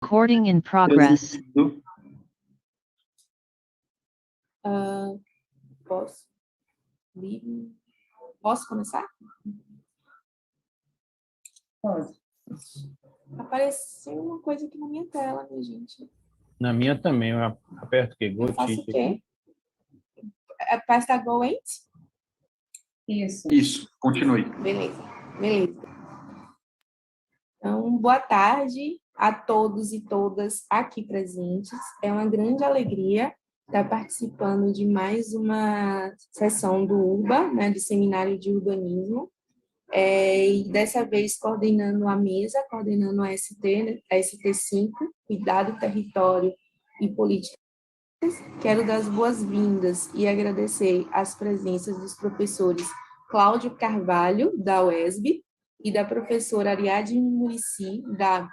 Recording in progress. Posso? Posso começar? Pode. Apareceu uma coisa aqui na minha tela, minha gente. Na minha também, eu aperto o quê? Go Eu faço o Tite quê? Pasta Go Eight? Isso, continue. Beleza. Então, boa tarde a todos e todas aqui presentes. É uma grande alegria estar participando de mais uma sessão do URBA, né, do Seminário de Urbanismo, e dessa vez coordenando a mesa, coordenando a ST, né, a ST5, Cuidado, Território e Política. Quero dar as boas-vindas e agradecer as presenças dos professores Cláudio Carvalho, da UESB, e da professora Ariadne Muricy, da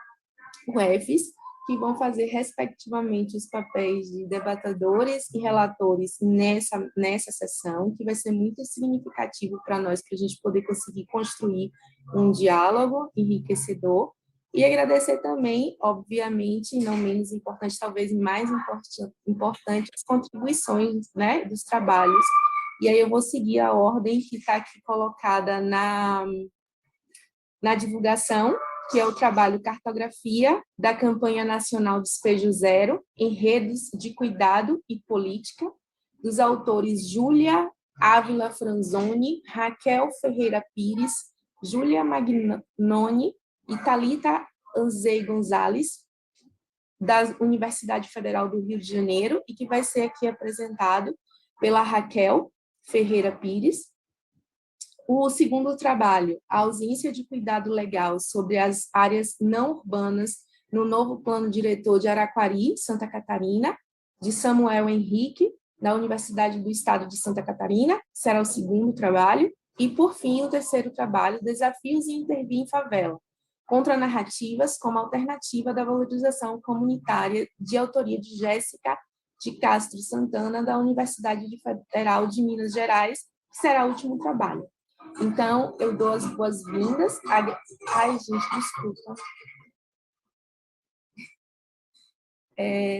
UFES, que vão fazer, respectivamente, os papéis de debatedores e relatores nessa sessão, que vai ser muito significativo para nós, para a gente poder conseguir construir um diálogo enriquecedor. E agradecer também, obviamente, não menos importante, talvez mais importante, as contribuições, né, dos trabalhos. E aí eu vou seguir a ordem que está aqui colocada na divulgação, que é o trabalho Cartografia da Campanha Nacional Despejo Zero em Redes de Cuidado e Política, dos autores Júlia Ávila Franzoni, Raquel Ferreira Pires, Júlia Magnoni e Thalita Anzei Gonzalez, da Universidade Federal do Rio de Janeiro, e que vai ser aqui apresentado pela Raquel Ferreira Pires. O segundo trabalho, a ausência de cuidado legal sobre as áreas não urbanas no novo plano diretor de Araquari, Santa Catarina, de Samuel Henrique, da Universidade do Estado de Santa Catarina, será o segundo trabalho. E, por fim, o terceiro trabalho, desafios em intervir em favela, contra narrativas como alternativa da valorização comunitária, de autoria de Jéssica de Castro Santana, da Universidade Federal de Minas Gerais, que será o último trabalho. Então, eu dou as boas-vindas. Ai, gente, desculpa.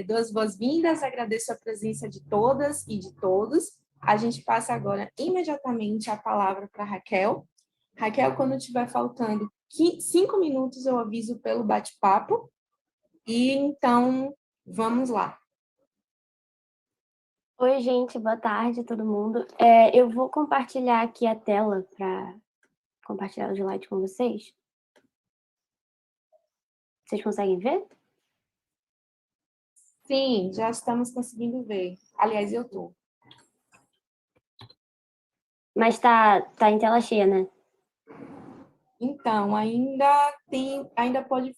Dou as boas-vindas, agradeço a presença de todas e de todos. A gente passa agora imediatamente a palavra para a Raquel. Raquel, quando estiver faltando 5 minutos, eu aviso pelo bate-papo. E então, vamos lá. Oi, gente, boa tarde, todo mundo. Eu vou compartilhar aqui a tela para compartilhar o slide com vocês. Vocês conseguem ver? Sim, já estamos conseguindo ver. Aliás, eu estou. Mas tá em tela cheia, né? Então, ainda pode...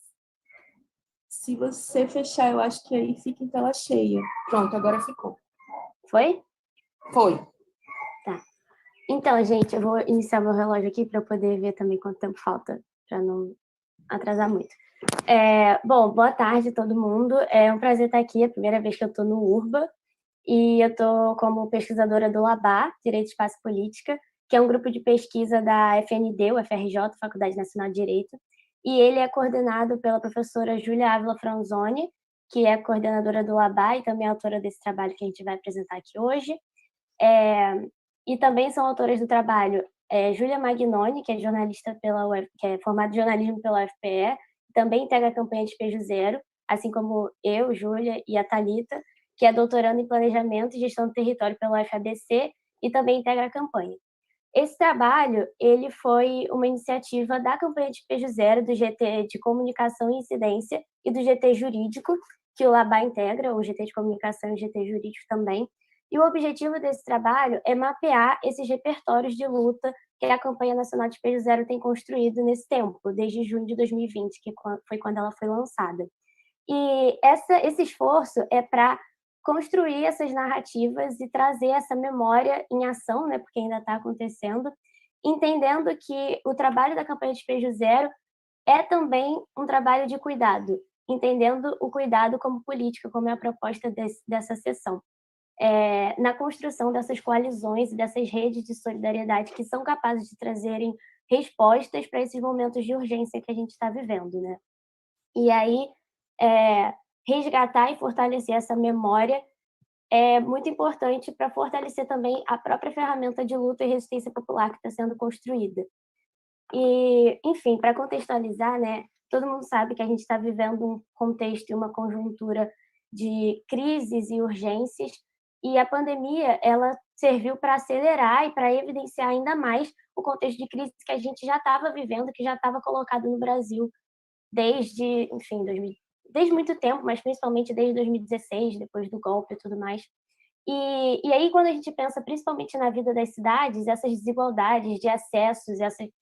Se você fechar, eu acho que aí fica em tela cheia. Pronto, agora ficou. Foi? Foi. Tá. Então, gente, eu vou iniciar meu relógio aqui para eu poder ver também quanto tempo falta, para não atrasar muito. Bom, boa tarde todo mundo. É um prazer estar aqui, é a primeira vez que eu estou no URBA, e eu estou como pesquisadora do LABA, Direito, Espaço e Política, que é um grupo de pesquisa da FND, o FRJ, Faculdade Nacional de Direito, e ele é coordenado pela professora Júlia Ávila Franzoni, que é coordenadora do LABA e também autora desse trabalho que a gente vai apresentar aqui hoje. E também são autoras do trabalho Júlia Magnoni, que é jornalista que é formada em jornalismo pela UFPE, também integra a campanha Despejo Zero, assim como eu, Júlia, e a Thalita, que é doutoranda em Planejamento e Gestão do Território pela UFABC e também integra a campanha. Esse trabalho ele foi uma iniciativa da campanha Despejo Zero, do GT de Comunicação e Incidência e do GT Jurídico, que o LABA integra, o GT de Comunicação e o GT Jurídico também. E o objetivo desse trabalho é mapear esses repertórios de luta que a campanha nacional Despejo Zero tem construído nesse tempo, desde junho de 2020, que foi quando ela foi lançada. E esse esforço é para construir essas narrativas e trazer essa memória em ação, né, porque ainda está acontecendo, entendendo que o trabalho da campanha Despejo Zero é também um trabalho de cuidado, entendendo o cuidado como política, como é a proposta dessa sessão. Na construção dessas coalizões e dessas redes de solidariedade que são capazes de trazerem respostas para esses momentos de urgência que a gente está vivendo, né? E aí, resgatar e fortalecer essa memória é muito importante para fortalecer também a própria ferramenta de luta e resistência popular que está sendo construída. E, enfim, para contextualizar, né, todo mundo sabe que a gente está vivendo um contexto e uma conjuntura de crises e urgências, e a pandemia ela serviu para acelerar e para evidenciar ainda mais o contexto de crise que a gente já estava vivendo, que já estava colocado no Brasil desde, enfim, desde muito tempo, mas principalmente desde 2016, depois do golpe e tudo mais. E aí, quando a gente pensa principalmente na vida das cidades, essas desigualdades de acessos,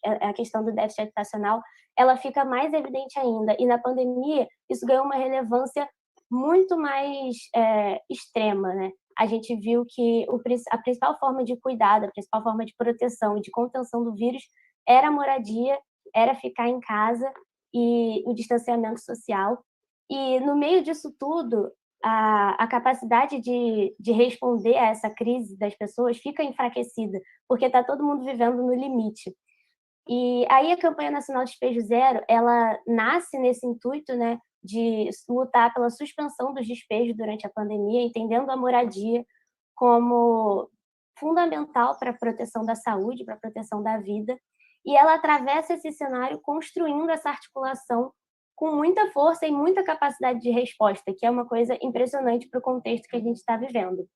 a questão do déficit habitacional, ela fica mais evidente ainda. E na pandemia, isso ganhou uma relevância muito mais extrema, né? A gente viu que a principal forma de cuidado, a principal forma de proteção e de contenção do vírus era a moradia, era ficar em casa e o distanciamento social. E no meio disso tudo, a capacidade de responder a essa crise das pessoas fica enfraquecida, porque está todo mundo vivendo no limite. E aí a campanha nacional Despejo Zero, ela nasce nesse intuito, né, de lutar pela suspensão dos despejos durante a pandemia, entendendo a moradia como fundamental para a proteção da saúde, para a proteção da vida, e ela atravessa esse cenário construindo essa articulação com muita força e muita capacidade de resposta, que é uma coisa impressionante para o contexto que a gente está vivendo.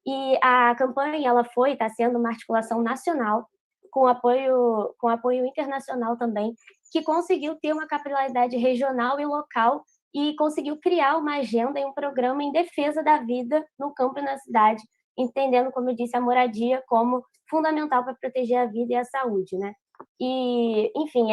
E a campanha ela está sendo uma articulação nacional, com apoio internacional também, que conseguiu ter uma capilaridade regional e local e conseguiu criar uma agenda e um programa em defesa da vida no campo e na cidade, entendendo, como eu disse, a moradia como fundamental para proteger a vida e a saúde, né? E, enfim,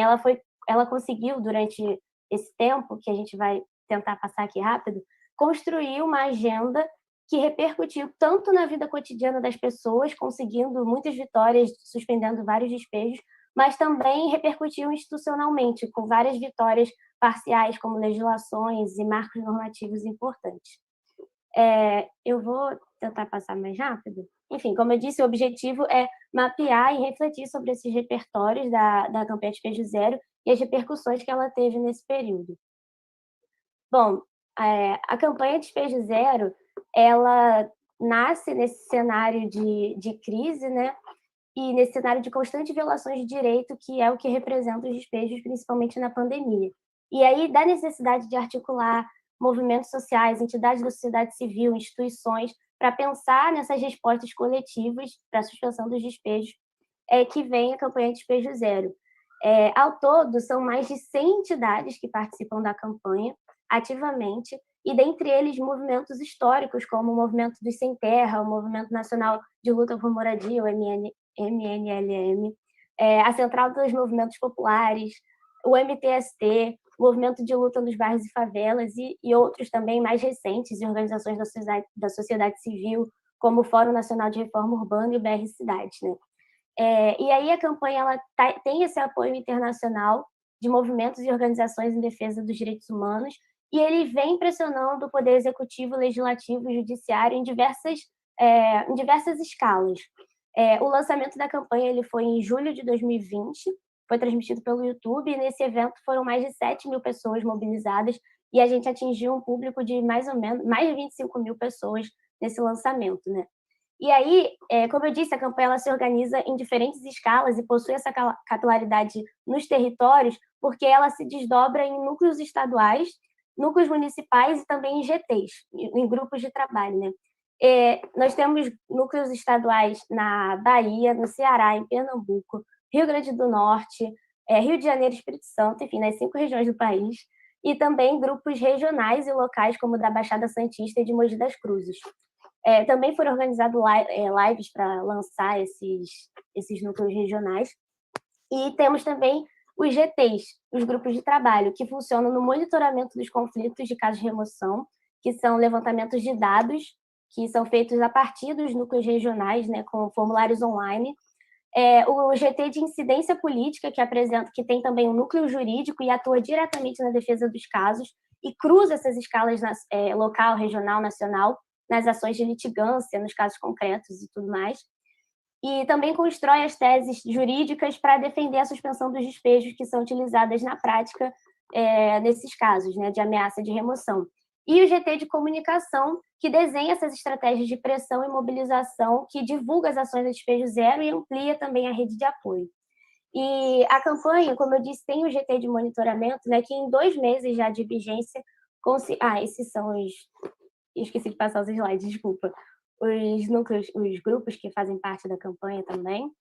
ela conseguiu, durante esse tempo, que a gente vai tentar passar aqui rápido, construir uma agenda que repercutiu tanto na vida cotidiana das pessoas, conseguindo muitas vitórias, suspendendo vários despejos, mas também repercutiu institucionalmente, com várias vitórias parciais, como legislações e marcos normativos importantes. Eu vou tentar passar mais rápido. Enfim, como eu disse, o objetivo é mapear e refletir sobre esses repertórios da campanha Despejo Zero e as repercussões que ela teve nesse período. Bom, a campanha Despejo Zero, ela nasce nesse cenário de crise, né? E nesse cenário de constante violações de direito, que é o que representa os despejos, principalmente na pandemia. E aí, da necessidade de articular movimentos sociais, entidades da sociedade civil, instituições, para pensar nessas respostas coletivas para a suspensão dos despejos, que vem a campanha Despejo Zero. Ao todo, são mais de 100 entidades que participam da campanha ativamente, e dentre eles movimentos históricos, como o Movimento dos Sem Terra, o Movimento Nacional de Luta por Moradia, o MNLM, a Central dos Movimentos Populares, o MTST, o Movimento de Luta nos Bairros e Favelas e outros também mais recentes, e organizações da sociedade civil, como o Fórum Nacional de Reforma Urbana e o BR Cidades, né? E aí a campanha ela tem esse apoio internacional de movimentos e organizações em defesa dos direitos humanos, e ele vem pressionando o poder executivo, legislativo e judiciário em diversas escalas. O lançamento da campanha ele foi em julho de 2020, foi transmitido pelo YouTube, e nesse evento foram mais de 7 mil pessoas mobilizadas, e a gente atingiu um público de mais ou menos mais de 25 mil pessoas nesse lançamento, né? E aí, como eu disse, a campanha ela se organiza em diferentes escalas e possui essa capilaridade nos territórios, porque ela se desdobra em núcleos estaduais, núcleos municipais e também em GTs, em grupos de trabalho, né? Nós temos núcleos estaduais na Bahia, no Ceará, em Pernambuco, Rio Grande do Norte, Rio de Janeiro e Espírito Santo, enfim, nas 5 regiões do país, e também grupos regionais e locais, como o da Baixada Santista e de Mogi das Cruzes. Também foram organizados lives para lançar esses núcleos regionais. E temos também os GTs, os grupos de trabalho, que funcionam no monitoramento dos conflitos de casos de remoção, que são levantamentos de dados, que são feitos a partir dos núcleos regionais, né, com formulários online. O GT de incidência política, que tem também um núcleo jurídico e atua diretamente na defesa dos casos, e cruza essas escalas local, regional, nacional, nas ações de litigância, nos casos concretos e tudo mais. E também constrói as teses jurídicas para defender a suspensão dos despejos que são utilizadas na prática nesses casos, né, de ameaça de remoção. E o GT de comunicação, que desenha essas estratégias de pressão e mobilização, que divulga as ações da Despejo Zero e amplia também a rede de apoio. E a campanha, como eu disse, tem o GT de monitoramento, né, que em 2 meses já de vigência... esses são os... Esqueci de passar os slides, desculpa. Os núcleos, os grupos que fazem parte da campanha também.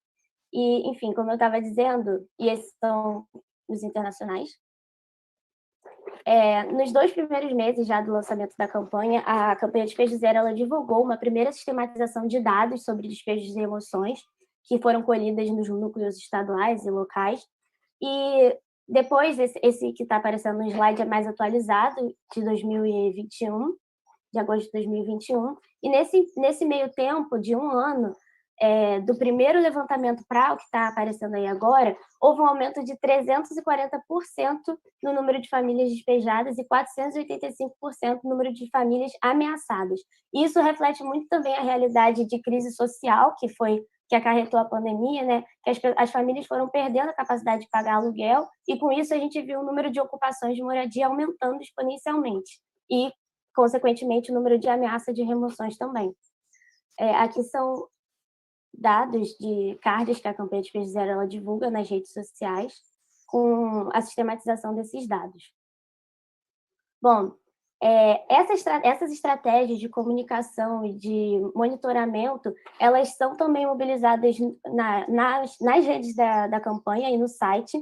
E, enfim, como eu estava dizendo, e esses são os internacionais, nos 2 primeiros meses já do lançamento da campanha, a campanha Despejo Zero ela divulgou uma primeira sistematização de dados sobre despejos e emoções, que foram colhidas nos núcleos estaduais e locais. E depois, esse que está aparecendo no slide é mais atualizado, de 2021, de agosto de 2021. E nesse meio tempo, de 1 ano, do primeiro levantamento para o que está aparecendo aí agora, houve um aumento de 340% no número de famílias despejadas e 485% no número de famílias ameaçadas. E isso reflete muito também a realidade de crise social que acarretou a pandemia, né? Que as famílias foram perdendo a capacidade de pagar aluguel e, com isso, a gente viu o número de ocupações de moradia aumentando exponencialmente e, consequentemente, o número de ameaça de remoções também. Aqui são dados de cards que a campanha Despejo Zero ela divulga nas redes sociais com a sistematização desses dados. Bom, essas estratégias de comunicação e de monitoramento, elas são também mobilizadas nas redes da campanha e no site,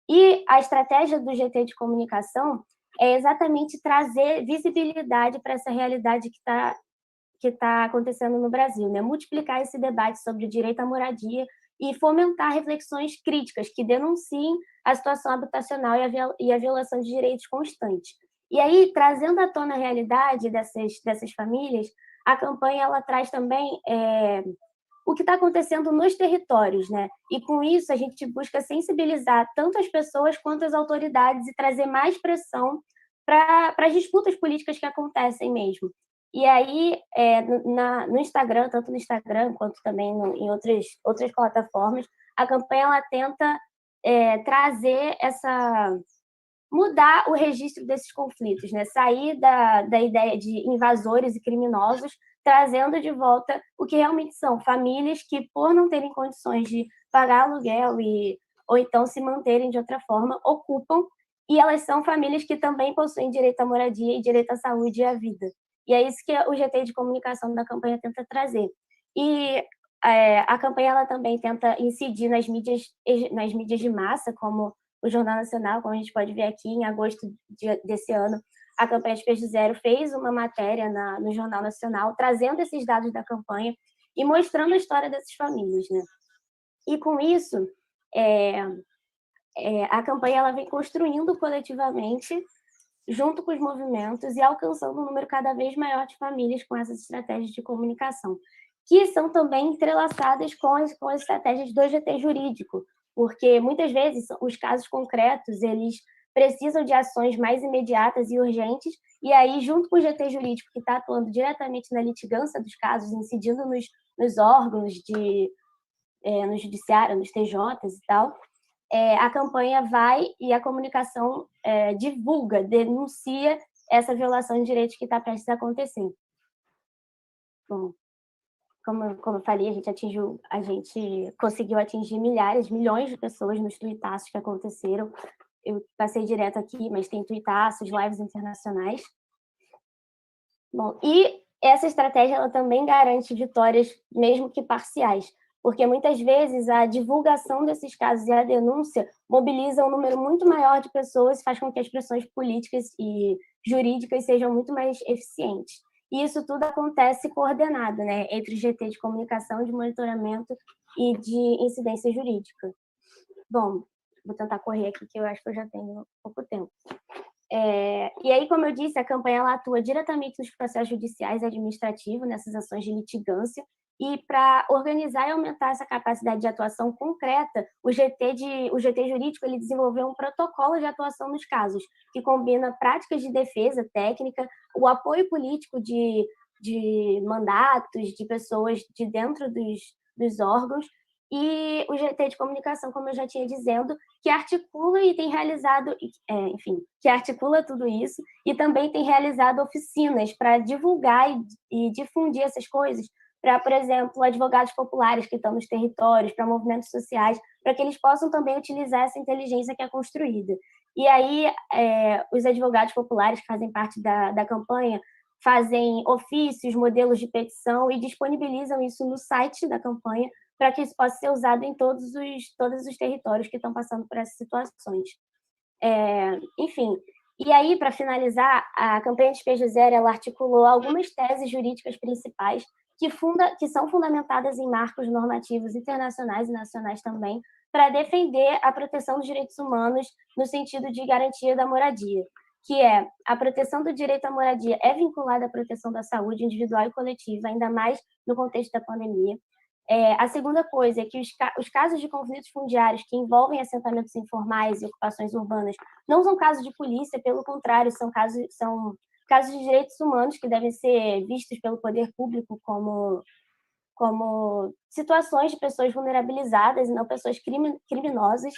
e a estratégia do GT de comunicação é exatamente trazer visibilidade para essa realidade que está acontecendo no Brasil, né? Multiplicar esse debate sobre o direito à moradia e fomentar reflexões críticas que denunciem a situação habitacional e a violação de direitos constantes. E aí, trazendo à tona a realidade dessas famílias, a campanha ela traz também o que está acontecendo nos territórios, né? E com isso a gente busca sensibilizar tanto as pessoas quanto as autoridades e trazer mais pressão para as disputas políticas que acontecem mesmo. E aí, no Instagram, tanto no Instagram quanto também em outras plataformas, a campanha ela tenta trazer mudar o registro desses conflitos, né? Sair da ideia de invasores e criminosos, trazendo de volta o que realmente são famílias que, por não terem condições de pagar aluguel ou então se manterem de outra forma, ocupam, e elas são famílias que também possuem direito à moradia e direito à saúde e à vida. E é isso que o GT de comunicação da campanha tenta trazer. E a campanha ela também tenta incidir nas mídias de massa, como o Jornal Nacional, como a gente pode ver aqui, em agosto desse ano, a campanha Despejo Zero fez uma matéria no Jornal Nacional, trazendo esses dados da campanha e mostrando a história dessas famílias, né? E com isso, a campanha ela vem construindo coletivamente, junto com os movimentos, e alcançando um número cada vez maior de famílias com essas estratégias de comunicação, que são também entrelaçadas com as estratégias do GT jurídico, porque muitas vezes os casos concretos eles precisam de ações mais imediatas e urgentes, e aí, junto com o GT jurídico, que está atuando diretamente na litigância dos casos, incidindo nos órgãos no judiciário, nos TJs e tal, a campanha vai e a comunicação divulga, denuncia essa violação de direitos que está prestes a acontecer. Bom, como eu falei, a gente conseguiu atingir milhões de pessoas nos tuitaços que aconteceram. Eu passei direto aqui, mas tem tuitaços, lives internacionais. Bom, e essa estratégia ela também garante vitórias, mesmo que parciais, porque muitas vezes a divulgação desses casos e a denúncia mobiliza um número muito maior de pessoas e faz com que as pressões políticas e jurídicas sejam muito mais eficientes. E isso tudo acontece coordenado, né, entre o GT de comunicação, de monitoramento e de incidência jurídica. Bom, vou tentar correr aqui, que eu acho que eu já tenho pouco tempo. E aí, como eu disse, a campanha ela atua diretamente nos processos judiciais e administrativos, nessas ações de litigância, e para organizar e aumentar essa capacidade de atuação concreta, o GT jurídico ele desenvolveu um protocolo de atuação nos casos, que combina práticas de defesa técnica, o apoio político de mandatos, de pessoas de dentro dos órgãos, e o GT de comunicação, como eu já tinha dizendo, que articula e tem realizado, enfim, que articula tudo isso e também tem realizado oficinas para divulgar e difundir essas coisas para, por exemplo, advogados populares que estão nos territórios, para movimentos sociais, para que eles possam também utilizar essa inteligência que é construída. E aí, os advogados populares que fazem parte da campanha fazem ofícios, modelos de petição e disponibilizam isso no site da campanha para que isso possa ser usado em todos os territórios que estão passando por essas situações. Enfim, e aí, para finalizar, a campanha Despejo Zero ela articulou algumas teses jurídicas principais que são fundamentadas em marcos normativos internacionais e nacionais também, para defender a proteção dos direitos humanos no sentido de garantia da moradia, que é a proteção do direito à moradia é vinculada à proteção da saúde individual e coletiva, ainda mais no contexto da pandemia. A segunda coisa é que os casos de conflitos fundiários que envolvem assentamentos informais e ocupações urbanas não são casos de polícia, pelo contrário, são casos de direitos humanos que devem ser vistos pelo poder público como situações de pessoas vulnerabilizadas e não pessoas criminosas.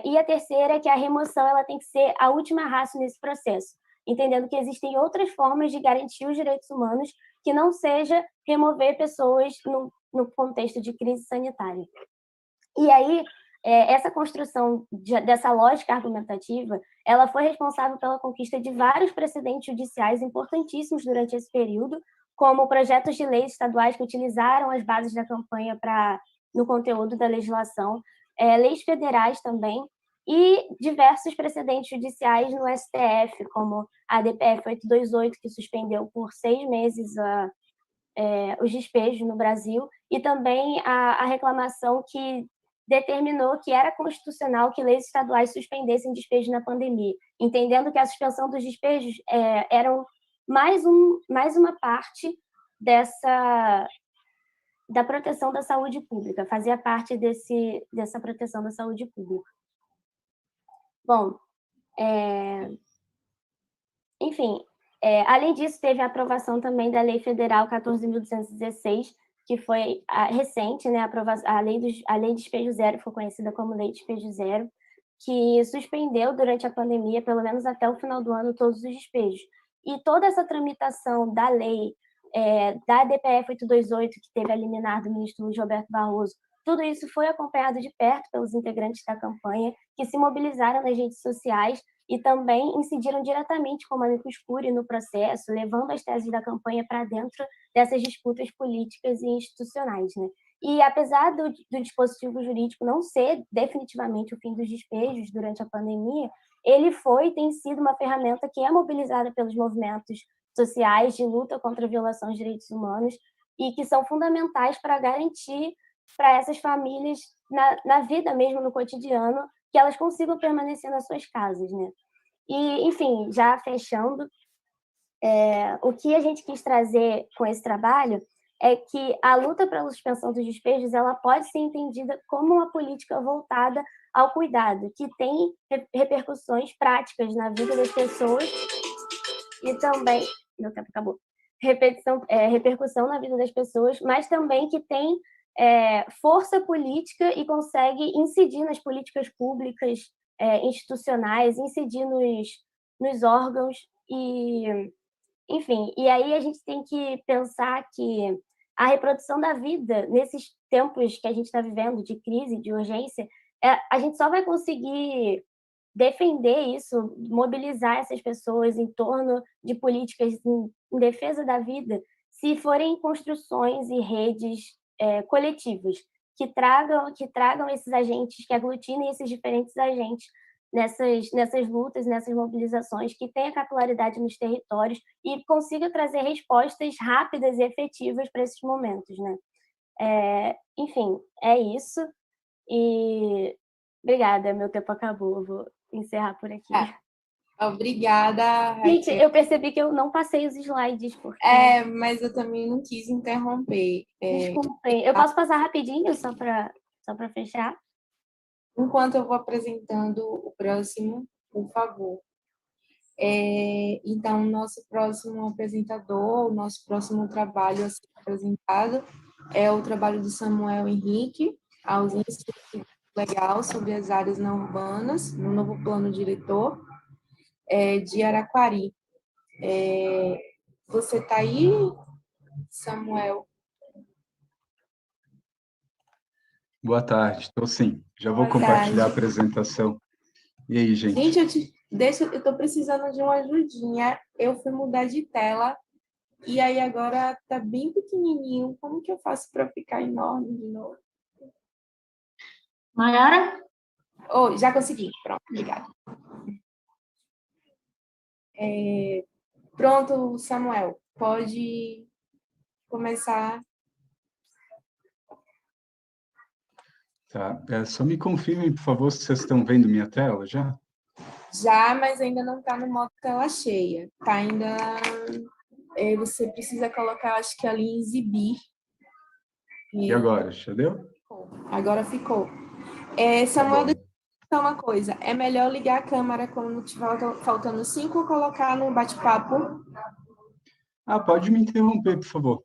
E a terceira é que a remoção ela tem que ser a última ratio nesse processo, entendendo que existem outras formas de garantir os direitos humanos que não seja remover pessoas no contexto de crise sanitária. E aí, essa construção dessa lógica argumentativa, ela foi responsável pela conquista de vários precedentes judiciais importantíssimos durante esse período, como projetos de leis estaduais que utilizaram as bases da campanha no conteúdo da legislação, leis federais também, e diversos precedentes judiciais no STF, como a DPF 828, que suspendeu por 6 meses os despejos no Brasil, e também a reclamação que determinou que era constitucional que leis estaduais suspendessem despejos na pandemia, entendendo que a suspensão dos despejos eram mais uma parte da proteção da saúde pública, fazia parte dessa proteção da saúde pública. Bom, enfim, além disso, teve a aprovação também da Lei Federal 14.216, que foi recente, né, a Lei de Despejo Zero, foi conhecida como Lei de Despejo Zero, que suspendeu durante a pandemia, pelo menos até o final do ano, todos os despejos. E toda essa tramitação da lei, da DPF 828, que teve a liminar do ministro Luiz Roberto Barroso, tudo isso foi acompanhado de perto pelos integrantes da campanha, que se mobilizaram nas redes sociais e também incidiram diretamente como amicus curiae no processo, levando as teses da campanha para dentro dessas disputas políticas e institucionais, né? E apesar do dispositivo jurídico não ser definitivamente o fim dos despejos durante a pandemia, ele tem sido uma ferramenta que é mobilizada pelos movimentos sociais de luta contra a violação dos direitos humanos e que são fundamentais para garantir para essas famílias, na vida mesmo, no cotidiano, que elas consigam permanecer nas suas casas, né? E, enfim, já fechando, o que a gente quis trazer com esse trabalho é que a luta pela suspensão dos despejos ela pode ser entendida como uma política voltada ao cuidado, que tem repercussões práticas na vida das pessoas e também... Meu tempo acabou. Repercussão na vida das pessoas, mas também que tem força política e consegue incidir nas políticas públicas institucionais, incidir nos órgãos e, enfim, e aí a gente tem que pensar que a reprodução da vida nesses tempos que a gente está vivendo de crise, de urgência, a gente só vai conseguir defender isso, mobilizar essas pessoas em torno de políticas em defesa da vida, se forem construções e redes coletivas que tragam esses agentes, que aglutinem esses diferentes agentes nessas lutas, nessas mobilizações, que tenha capilaridade nos territórios e consiga trazer respostas rápidas e efetivas para esses momentos, né? Enfim, é isso. E obrigada, meu tempo acabou, eu vou encerrar por aqui. Obrigada, Gente, Raquel. eu percebi que eu não passei os slides, porque... Mas eu também não quis interromper. Desculpem, eu posso passar rapidinho só para fechar? Enquanto eu vou apresentando o próximo, por favor. Então, nosso próximo apresentador, o nosso próximo trabalho a ser apresentado é o trabalho do Samuel Henrique, a ausência legal sobre as áreas não urbanas, no novo plano diretor de Araquari. Você está aí, Samuel? Boa tarde, estou sim. Já vou Boa compartilhar a tarde. apresentação. E aí, gente? Gente, eu estou precisando de uma ajudinha. Eu fui mudar de tela e aí agora está bem pequenininho. Como que eu faço para ficar enorme de novo? Mayara? Oh, já consegui. Pronto, obrigada. Pronto, Samuel. Pode começar. Tá. Só me confirmem, por favor, se vocês estão vendo minha tela já? Já, mas ainda não está no modo tela cheia. Tá ainda. Você precisa colocar, acho que ali em exibir. E agora, já deu? Agora ficou. Tá Samuel, bom. deixa eu te falar uma coisa. É melhor ligar a câmera quando tiver faltando 5 ou colocar no bate-papo? Pode me interromper, por favor.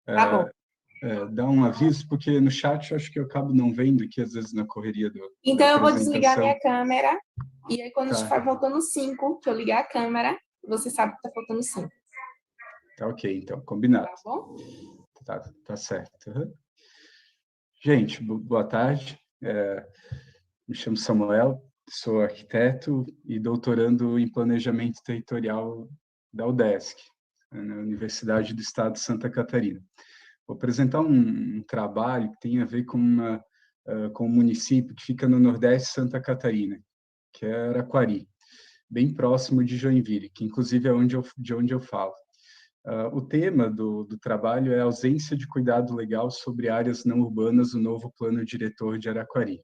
Tá bom. Dá um aviso, porque no chat eu acho que eu acabo não vendo, que às vezes na correria da Então eu vou desligar apresentação. minha câmera e aí quando Tá. estiver faltando 5, que eu ligar a câmera, você sabe que está faltando 5. Tá ok, então, combinado. Tá bom? Tá certo. Uhum. Gente, boa tarde. Me chamo Samuel, sou arquiteto e doutorando em planejamento territorial da UDESC, na Universidade do Estado de Santa Catarina. Vou apresentar um trabalho que tem a ver com um município que fica no Nordeste de Santa Catarina, que é Araquari, bem próximo de Joinville, que inclusive é de onde eu falo. O tema do trabalho é a ausência de cuidado legal sobre áreas não urbanas do novo plano diretor de Araquari.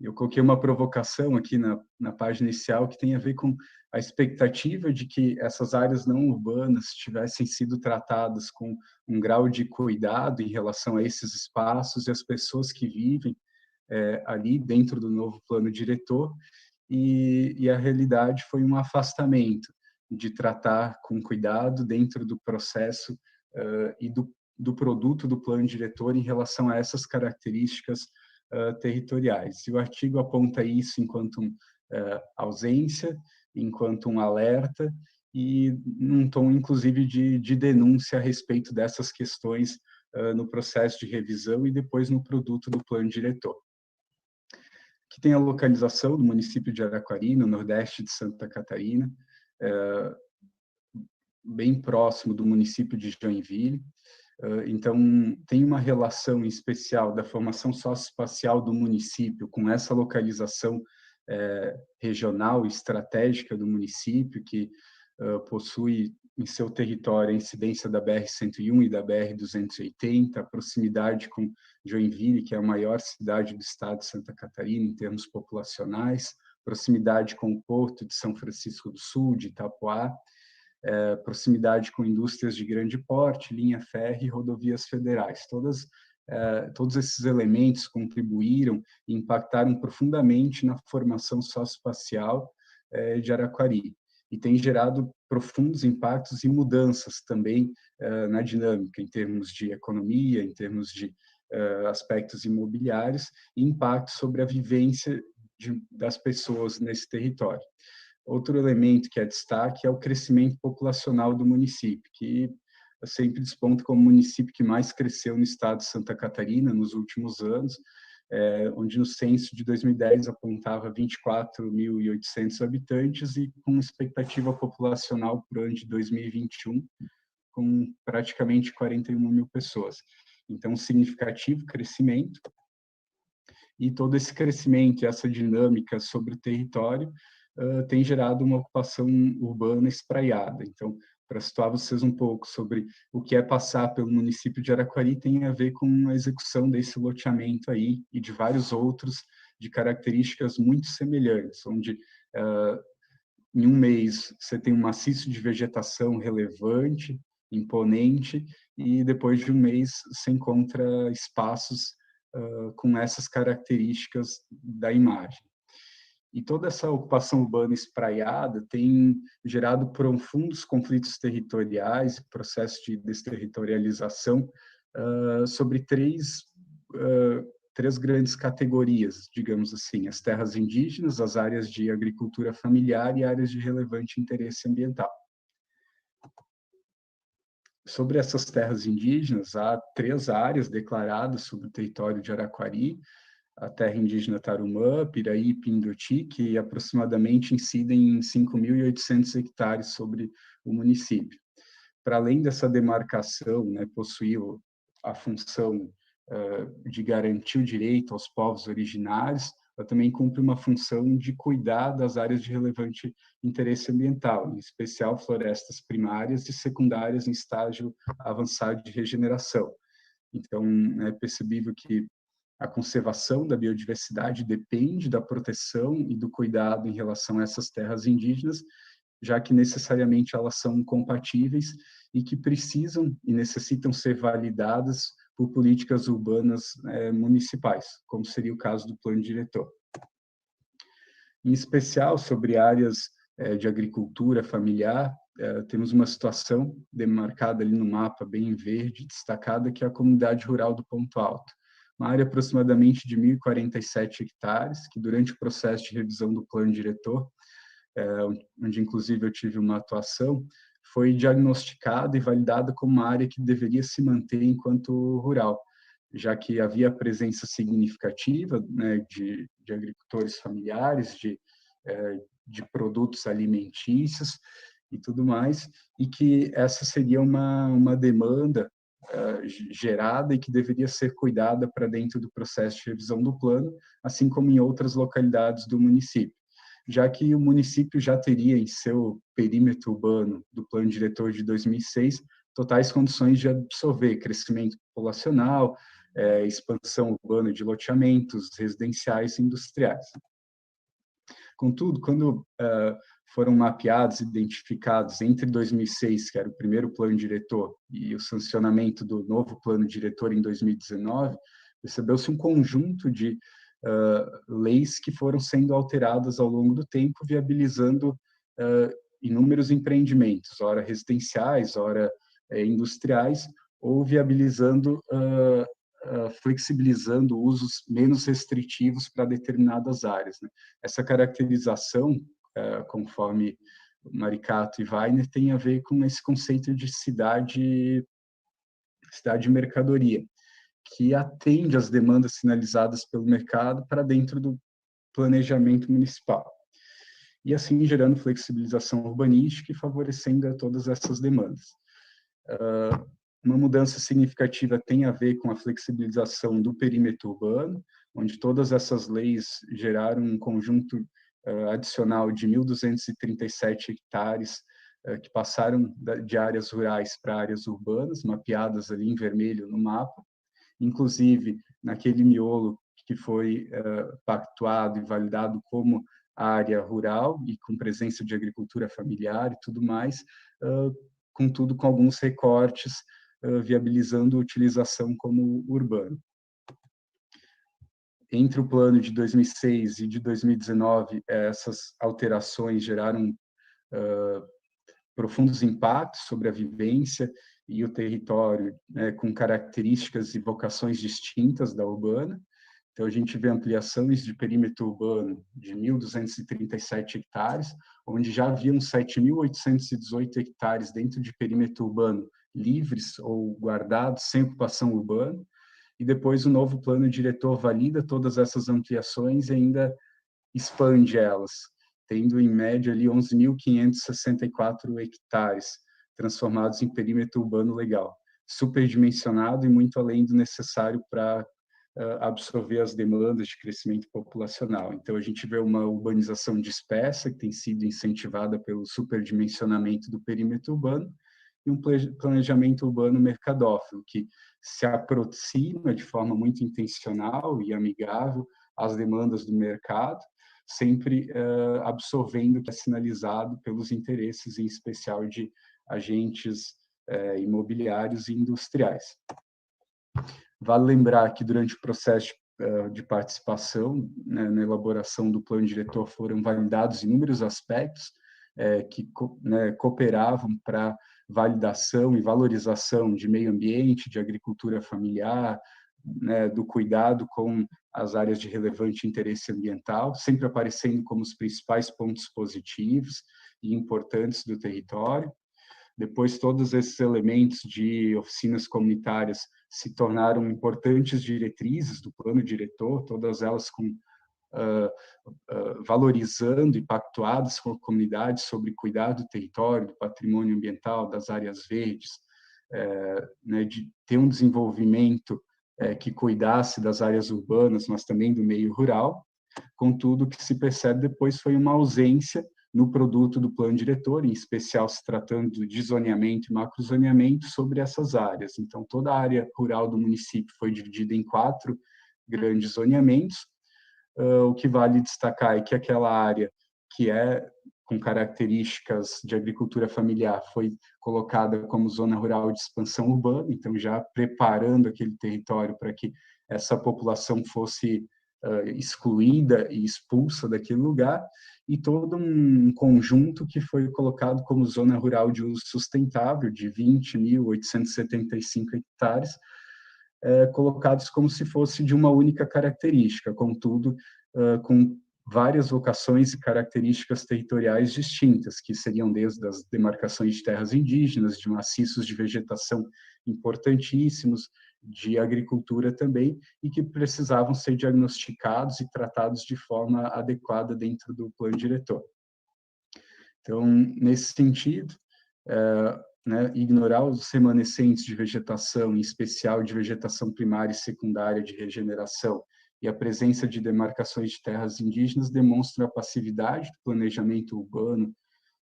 Eu coloquei uma provocação aqui na página inicial que tem a ver com a expectativa de que essas áreas não urbanas tivessem sido tratadas com um grau de cuidado em relação a esses espaços e as pessoas que vivem ali dentro do novo plano diretor, e a realidade foi um afastamento de tratar com cuidado dentro do processo e do produto do plano diretor em relação a essas características territoriais. E o artigo aponta isso enquanto ausência, enquanto um alerta e num tom, inclusive, de denúncia a respeito dessas questões no processo de revisão e depois no produto do plano diretor. Que tem a localização do município de Araquari, no nordeste de Santa Catarina, bem próximo do município de Joinville. Então, tem uma relação especial da formação socioespacial do município com essa localização regional estratégica do município, que possui em seu território a incidência da BR-101 e da BR-280, a proximidade com Joinville, que é a maior cidade do estado de Santa Catarina em termos populacionais, proximidade com o Porto de São Francisco do Sul, de Itapoá, proximidade com indústrias de grande porte, linha férrea e rodovias federais. Todos esses elementos contribuíram e impactaram profundamente na formação socioespacial de Araquari e tem gerado profundos impactos e mudanças também na dinâmica, em termos de economia, em termos de aspectos imobiliários e impacto sobre a vivência das pessoas nesse território. Outro elemento que é destaque é o crescimento populacional do município, que sempre desponta como o município que mais cresceu no estado de Santa Catarina nos últimos anos, onde no censo de 2010 apontava 24.800 habitantes e com expectativa populacional para o ano de 2021 com praticamente 41 mil pessoas. Então, significativo crescimento. E todo esse crescimento e essa dinâmica sobre o território tem gerado uma ocupação urbana espraiada. Então, para situar vocês um pouco sobre o que é passar pelo município de Araquari, tem a ver com a execução desse loteamento aí e de vários outros de características muito semelhantes, onde em um mês você tem um maciço de vegetação relevante, imponente, e depois de um mês você encontra espaços com essas características da imagem. E toda essa ocupação urbana espraiada tem gerado profundos conflitos territoriais, processo de desterritorialização sobre três grandes categorias, digamos assim: as terras indígenas, as áreas de agricultura familiar e áreas de relevante interesse ambiental. Sobre essas terras indígenas, há 3 áreas declaradas sobre o território de Araquari: a terra indígena Tarumã, Piraí e Pinduti, que aproximadamente incidem em 5.800 hectares sobre o município. Para além dessa demarcação, né, possuir a função de garantir o direito aos povos originários, ela também cumpre uma função de cuidar das áreas de relevante interesse ambiental, em especial florestas primárias e secundárias em estágio avançado de regeneração. Então, é percebível que a conservação da biodiversidade depende da proteção e do cuidado em relação a essas terras indígenas, já que necessariamente elas são compatíveis e que precisam e necessitam ser validadas por políticas urbanas municipais, como seria o caso do plano diretor. Em especial, sobre áreas de agricultura familiar, temos uma situação demarcada ali no mapa, bem em verde, destacada, que é a comunidade rural do Ponto Alto, uma área aproximadamente de 1.047 hectares, que durante o processo de revisão do plano diretor, onde inclusive eu tive uma atuação, foi diagnosticada e validada como uma área que deveria se manter enquanto rural, já que havia a presença significativa, né, de agricultores familiares, de produtos alimentícios e tudo mais, e que essa seria uma demanda gerada e que deveria ser cuidada para dentro do processo de revisão do plano, assim como em outras localidades do município, já que o município já teria em seu perímetro urbano do plano diretor de 2006 totais condições de absorver crescimento populacional, expansão urbana de loteamentos residenciais e industriais. Contudo, quando foram mapeados e identificados entre 2006, que era o primeiro plano diretor, e o sancionamento do novo plano diretor em 2019, percebeu-se um conjunto de leis que foram sendo alteradas ao longo do tempo, viabilizando inúmeros empreendimentos, ora residenciais, ora industriais, ou viabilizando, flexibilizando usos menos restritivos para determinadas áreas, né? Essa caracterização, conforme Maricato e Weiner, tem a ver com esse conceito de cidade-mercadoria, que atende às demandas sinalizadas pelo mercado para dentro do planejamento municipal, e assim gerando flexibilização urbanística e favorecendo a todas essas demandas. Uma mudança significativa tem a ver com a flexibilização do perímetro urbano, onde todas essas leis geraram um conjunto adicional de 1.237 hectares que passaram de áreas rurais para áreas urbanas, mapeadas ali em vermelho no mapa. Inclusive, naquele miolo que foi pactuado e validado como área rural e com presença de agricultura familiar e tudo mais, contudo com alguns recortes, viabilizando a utilização como urbano. Entre o plano de 2006 e de 2019, essas alterações geraram profundos impactos sobre a vivência e o território, né, com características e vocações distintas da urbana. Então, a gente vê ampliações de perímetro urbano de 1.237 hectares, onde já haviam 7.818 hectares dentro de perímetro urbano livres ou guardados, sem ocupação urbana, e depois o novo plano diretor valida todas essas ampliações e ainda expande elas, tendo em média ali 11.564 hectares transformados em perímetro urbano legal, superdimensionado e muito além do necessário para absorver as demandas de crescimento populacional. Então, a gente vê uma urbanização dispersa, que tem sido incentivada pelo superdimensionamento do perímetro urbano, e um planejamento urbano mercadófilo, que se aproxima de forma muito intencional e amigável às demandas do mercado, sempre absorvendo o que é sinalizado pelos interesses, em especial de agentes imobiliários e industriais. Vale lembrar que durante o processo de participação, né, na elaboração do plano diretor, foram validados inúmeros aspectos que cooperavam para validação e valorização de meio ambiente, de agricultura familiar, né, do cuidado com as áreas de relevante interesse ambiental, sempre aparecendo como os principais pontos positivos e importantes do território. Depois, todos esses elementos de oficinas comunitárias se tornaram importantes diretrizes do plano diretor, todas elas com valorizando e pactuadas com a comunidade sobre cuidar do território, do patrimônio ambiental, das áreas verdes, né, de ter um desenvolvimento que cuidasse das áreas urbanas, mas também do meio rural. Contudo, o que se percebe depois foi uma ausência no produto do plano diretor, em especial se tratando de zoneamento e macrozoneamento sobre essas áreas. Então, toda a área rural do município foi dividida em 4 grandes zoneamentos. O que vale destacar é que aquela área que é com características de agricultura familiar foi colocada como zona rural de expansão urbana, então já preparando aquele território para que essa população fosse excluída e expulsa daquele lugar, e todo um conjunto que foi colocado como zona rural de uso sustentável, de 20.875 hectares, colocados como se fosse de uma única característica, contudo, com várias vocações e características territoriais distintas, que seriam desde as demarcações de terras indígenas, de maciços de vegetação importantíssimos, de agricultura também, e que precisavam ser diagnosticados e tratados de forma adequada dentro do plano diretor. Então, nesse sentido, né, ignorar os remanescentes de vegetação, em especial de vegetação primária e secundária de regeneração, e a presença de demarcações de terras indígenas demonstra a passividade do planejamento urbano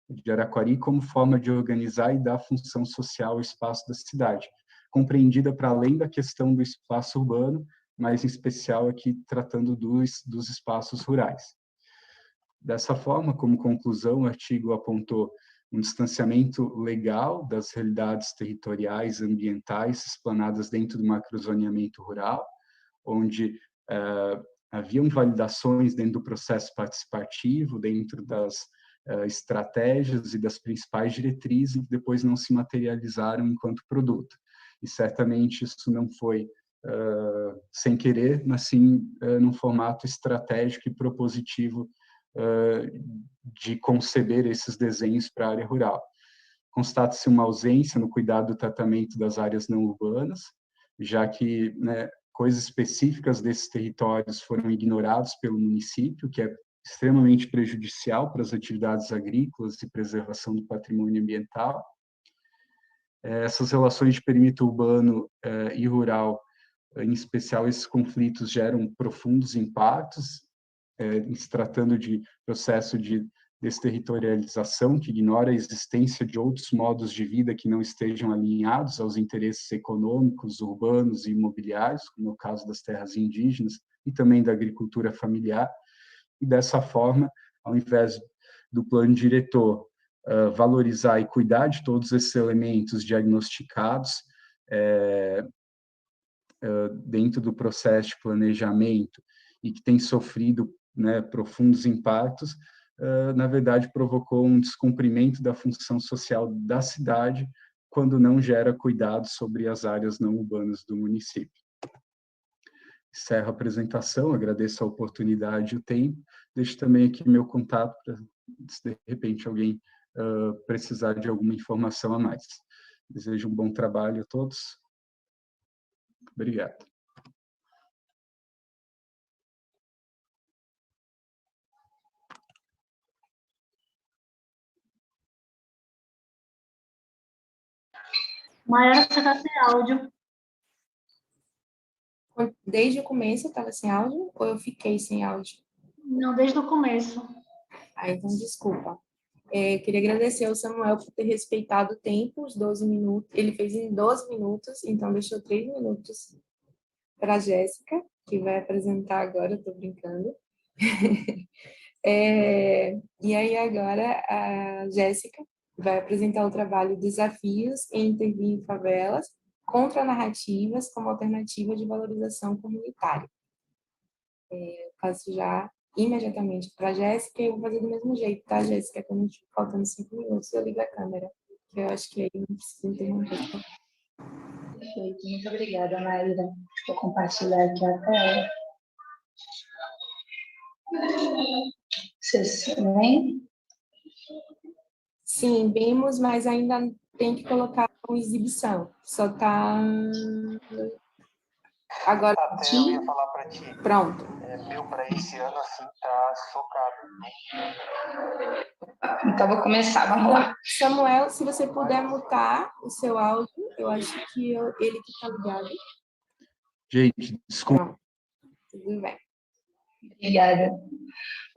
de Araquari como forma de organizar e dar função social ao espaço da cidade, compreendida para além da questão do espaço urbano, mas em especial aqui tratando dos espaços rurais. Dessa forma, como conclusão, o artigo apontou um distanciamento legal das realidades territoriais e ambientais explanadas dentro do macrozoneamento rural, onde haviam validações dentro do processo participativo, dentro das estratégias e das principais diretrizes, que depois não se materializaram enquanto produto. E certamente isso não foi sem querer, mas sim num formato estratégico e propositivo de conceber esses desenhos para a área rural. Constata-se uma ausência no cuidado do tratamento das áreas não urbanas, já que, né, coisas específicas desses territórios foram ignorados pelo município, que é extremamente prejudicial para as atividades agrícolas e preservação do patrimônio ambiental. Essas relações de perímetro urbano e rural, em especial esses conflitos, geram profundos impactos, em se tratando de processo de desterritorialização, que ignora a existência de outros modos de vida que não estejam alinhados aos interesses econômicos, urbanos e imobiliários, como é o caso das terras indígenas e também da agricultura familiar. E dessa forma, ao invés do plano diretor valorizar e cuidar de todos esses elementos diagnosticados dentro do processo de planejamento e que tem sofrido, né, profundos impactos, na verdade, provocou um descumprimento da função social da cidade quando não gera cuidado sobre as áreas não urbanas do município. Encerro a apresentação, agradeço a oportunidade e o tempo. Deixo também aqui meu contato para, se de repente alguém precisar de alguma informação a mais. Desejo um bom trabalho a todos. Obrigado. Maiara, você está sem áudio. Desde o começo eu estava sem áudio ou eu fiquei sem áudio? Não, desde o começo. Então desculpa. Queria agradecer ao Samuel por ter respeitado o tempo, os 12 minutos. Ele fez em 12 minutos, então deixou 3 minutos para a Jéssica, que vai apresentar agora, eu estou brincando. E aí agora a Jéssica vai apresentar o trabalho Desafios em Intervir em Favelas, Contranarrativas como Alternativa de Valorização Comunitária. Eu passo já imediatamente para a Jéssica e eu vou fazer do mesmo jeito, tá, Jéssica? Quando faltando 5 minutos, eu ligo a câmera. Eu acho que aí não precisa interromper. Perfeito, muito obrigada, Maíra. Vou compartilhar aqui a tela. Vocês veem? Sim, vimos, mas ainda tem que colocar uma exibição. Só está agora. Até eu ia falar para ti. Pronto. Meu, para esse ano, assim, tá socado. Então, vou começar, vamos lá. Samuel, se você puder mutar o seu áudio, eu acho que ele que está ligado. Gente, desculpa. Pronto, tudo bem. Obrigada.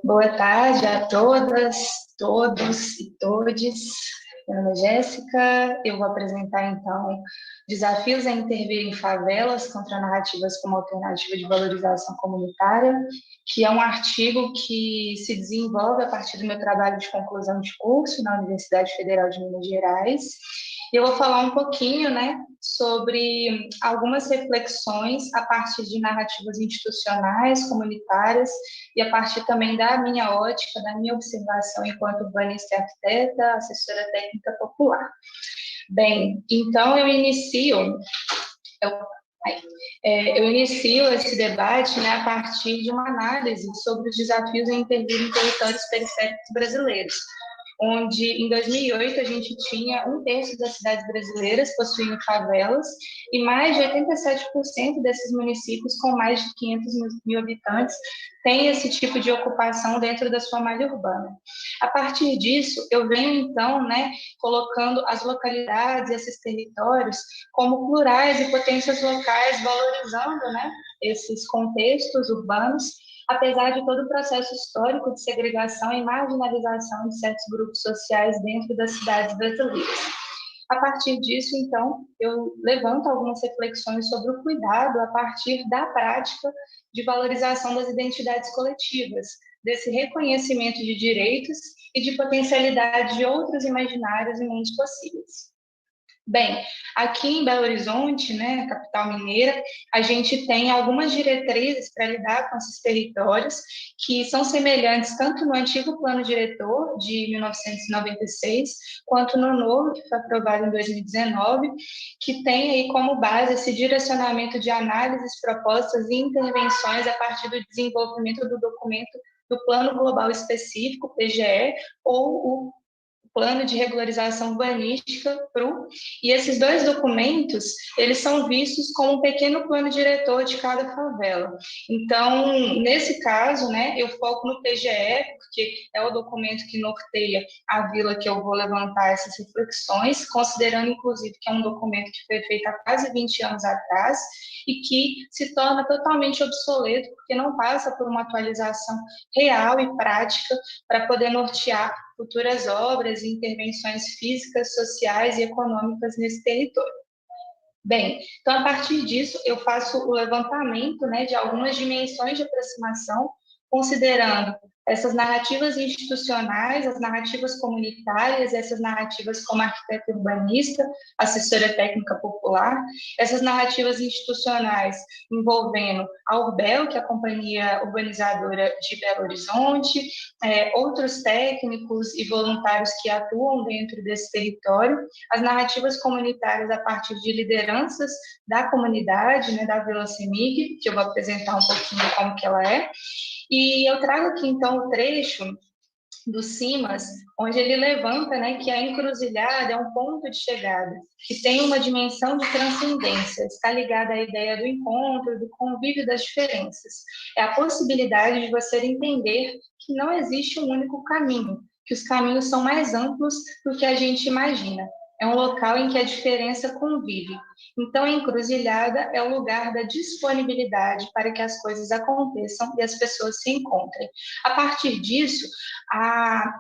Boa tarde a todas, todos e todes. Meu nome é Jéssica, eu vou apresentar, então, Desafios a Intervir em Favelas contra Narrativas como Alternativa de Valorização Comunitária, que é um artigo que se desenvolve a partir do meu trabalho de conclusão de curso na Universidade Federal de Minas Gerais. E eu vou falar um pouquinho, né, sobre algumas reflexões a partir de narrativas institucionais, comunitárias, e a partir também da minha ótica, da minha observação enquanto urbanista e arquiteta, assessora técnica popular. Bem, então eu inicio esse debate, né, a partir de uma análise sobre os desafios em intervir em territórios periféricos brasileiros, onde em 2008 a gente tinha 1/3 das cidades brasileiras possuindo favelas e mais de 87% desses municípios com mais de 500 mil habitantes têm esse tipo de ocupação dentro da sua malha urbana. A partir disso, eu venho então, né, colocando as localidades, esses territórios, como plurais e potências locais, valorizando, né, esses contextos urbanos, apesar de todo o processo histórico de segregação e marginalização de certos grupos sociais dentro das cidades brasileiras. A partir disso, então, eu levanto algumas reflexões sobre o cuidado a partir da prática de valorização das identidades coletivas, desse reconhecimento de direitos e de potencialidade de outros imaginários e mundos possíveis. Bem, aqui em Belo Horizonte, né, capital mineira, a gente tem algumas diretrizes para lidar com esses territórios que são semelhantes tanto no antigo plano diretor de 1996, quanto no novo, que foi aprovado em 2019, que tem aí como base esse direcionamento de análises, propostas e intervenções a partir do desenvolvimento do documento do Plano Global Específico, PGE, ou o Plano de Regularização Urbanística, PRU, e esses dois documentos, eles são vistos como um pequeno plano diretor de cada favela. Então, nesse caso, né, eu foco no PGE, porque é o documento que norteia a vila que eu vou levantar essas reflexões, considerando, inclusive, que é um documento que foi feito há quase 20 anos atrás e que se torna totalmente obsoleto, porque não passa por uma atualização real e prática para poder nortear futuras obras e intervenções físicas, sociais e econômicas nesse território. Bem, então, a partir disso, eu faço o levantamento, né, de algumas dimensões de aproximação, considerando essas narrativas institucionais, as narrativas comunitárias, essas narrativas como arquiteta urbanista, assessora técnica popular, essas narrativas institucionais envolvendo a Urbel, que é a Companhia Urbanizadora de Belo Horizonte, outros técnicos e voluntários que atuam dentro desse território, as narrativas comunitárias a partir de lideranças da comunidade, né, da Vila CEMIG, que eu vou apresentar um pouquinho como que ela é, e eu trago aqui, então, o trecho do Simas, onde ele levanta, né, que a encruzilhada é um ponto de chegada, que tem uma dimensão de transcendência, está ligada à ideia do encontro, do convívio das diferenças. É a possibilidade de você entender que não existe um único caminho, que os caminhos são mais amplos do que a gente imagina. É um local em que a diferença convive. Então, a encruzilhada é o lugar da disponibilidade para que as coisas aconteçam e as pessoas se encontrem. A partir disso,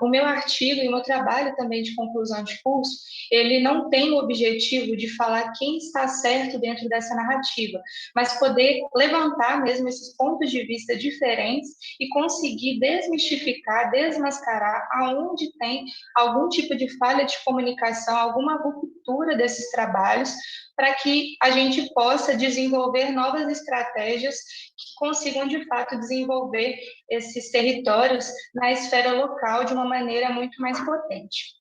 o meu artigo e o meu trabalho também de conclusão de curso, ele não tem o objetivo de falar quem está certo dentro dessa narrativa, mas poder levantar mesmo esses pontos de vista diferentes e conseguir desmistificar, desmascarar aonde tem algum tipo de falha de comunicação, alguma ruptura desses trabalhos, para que a gente possa desenvolver novas estratégias que consigam, de fato, desenvolver esses territórios na esfera local de uma maneira muito mais potente.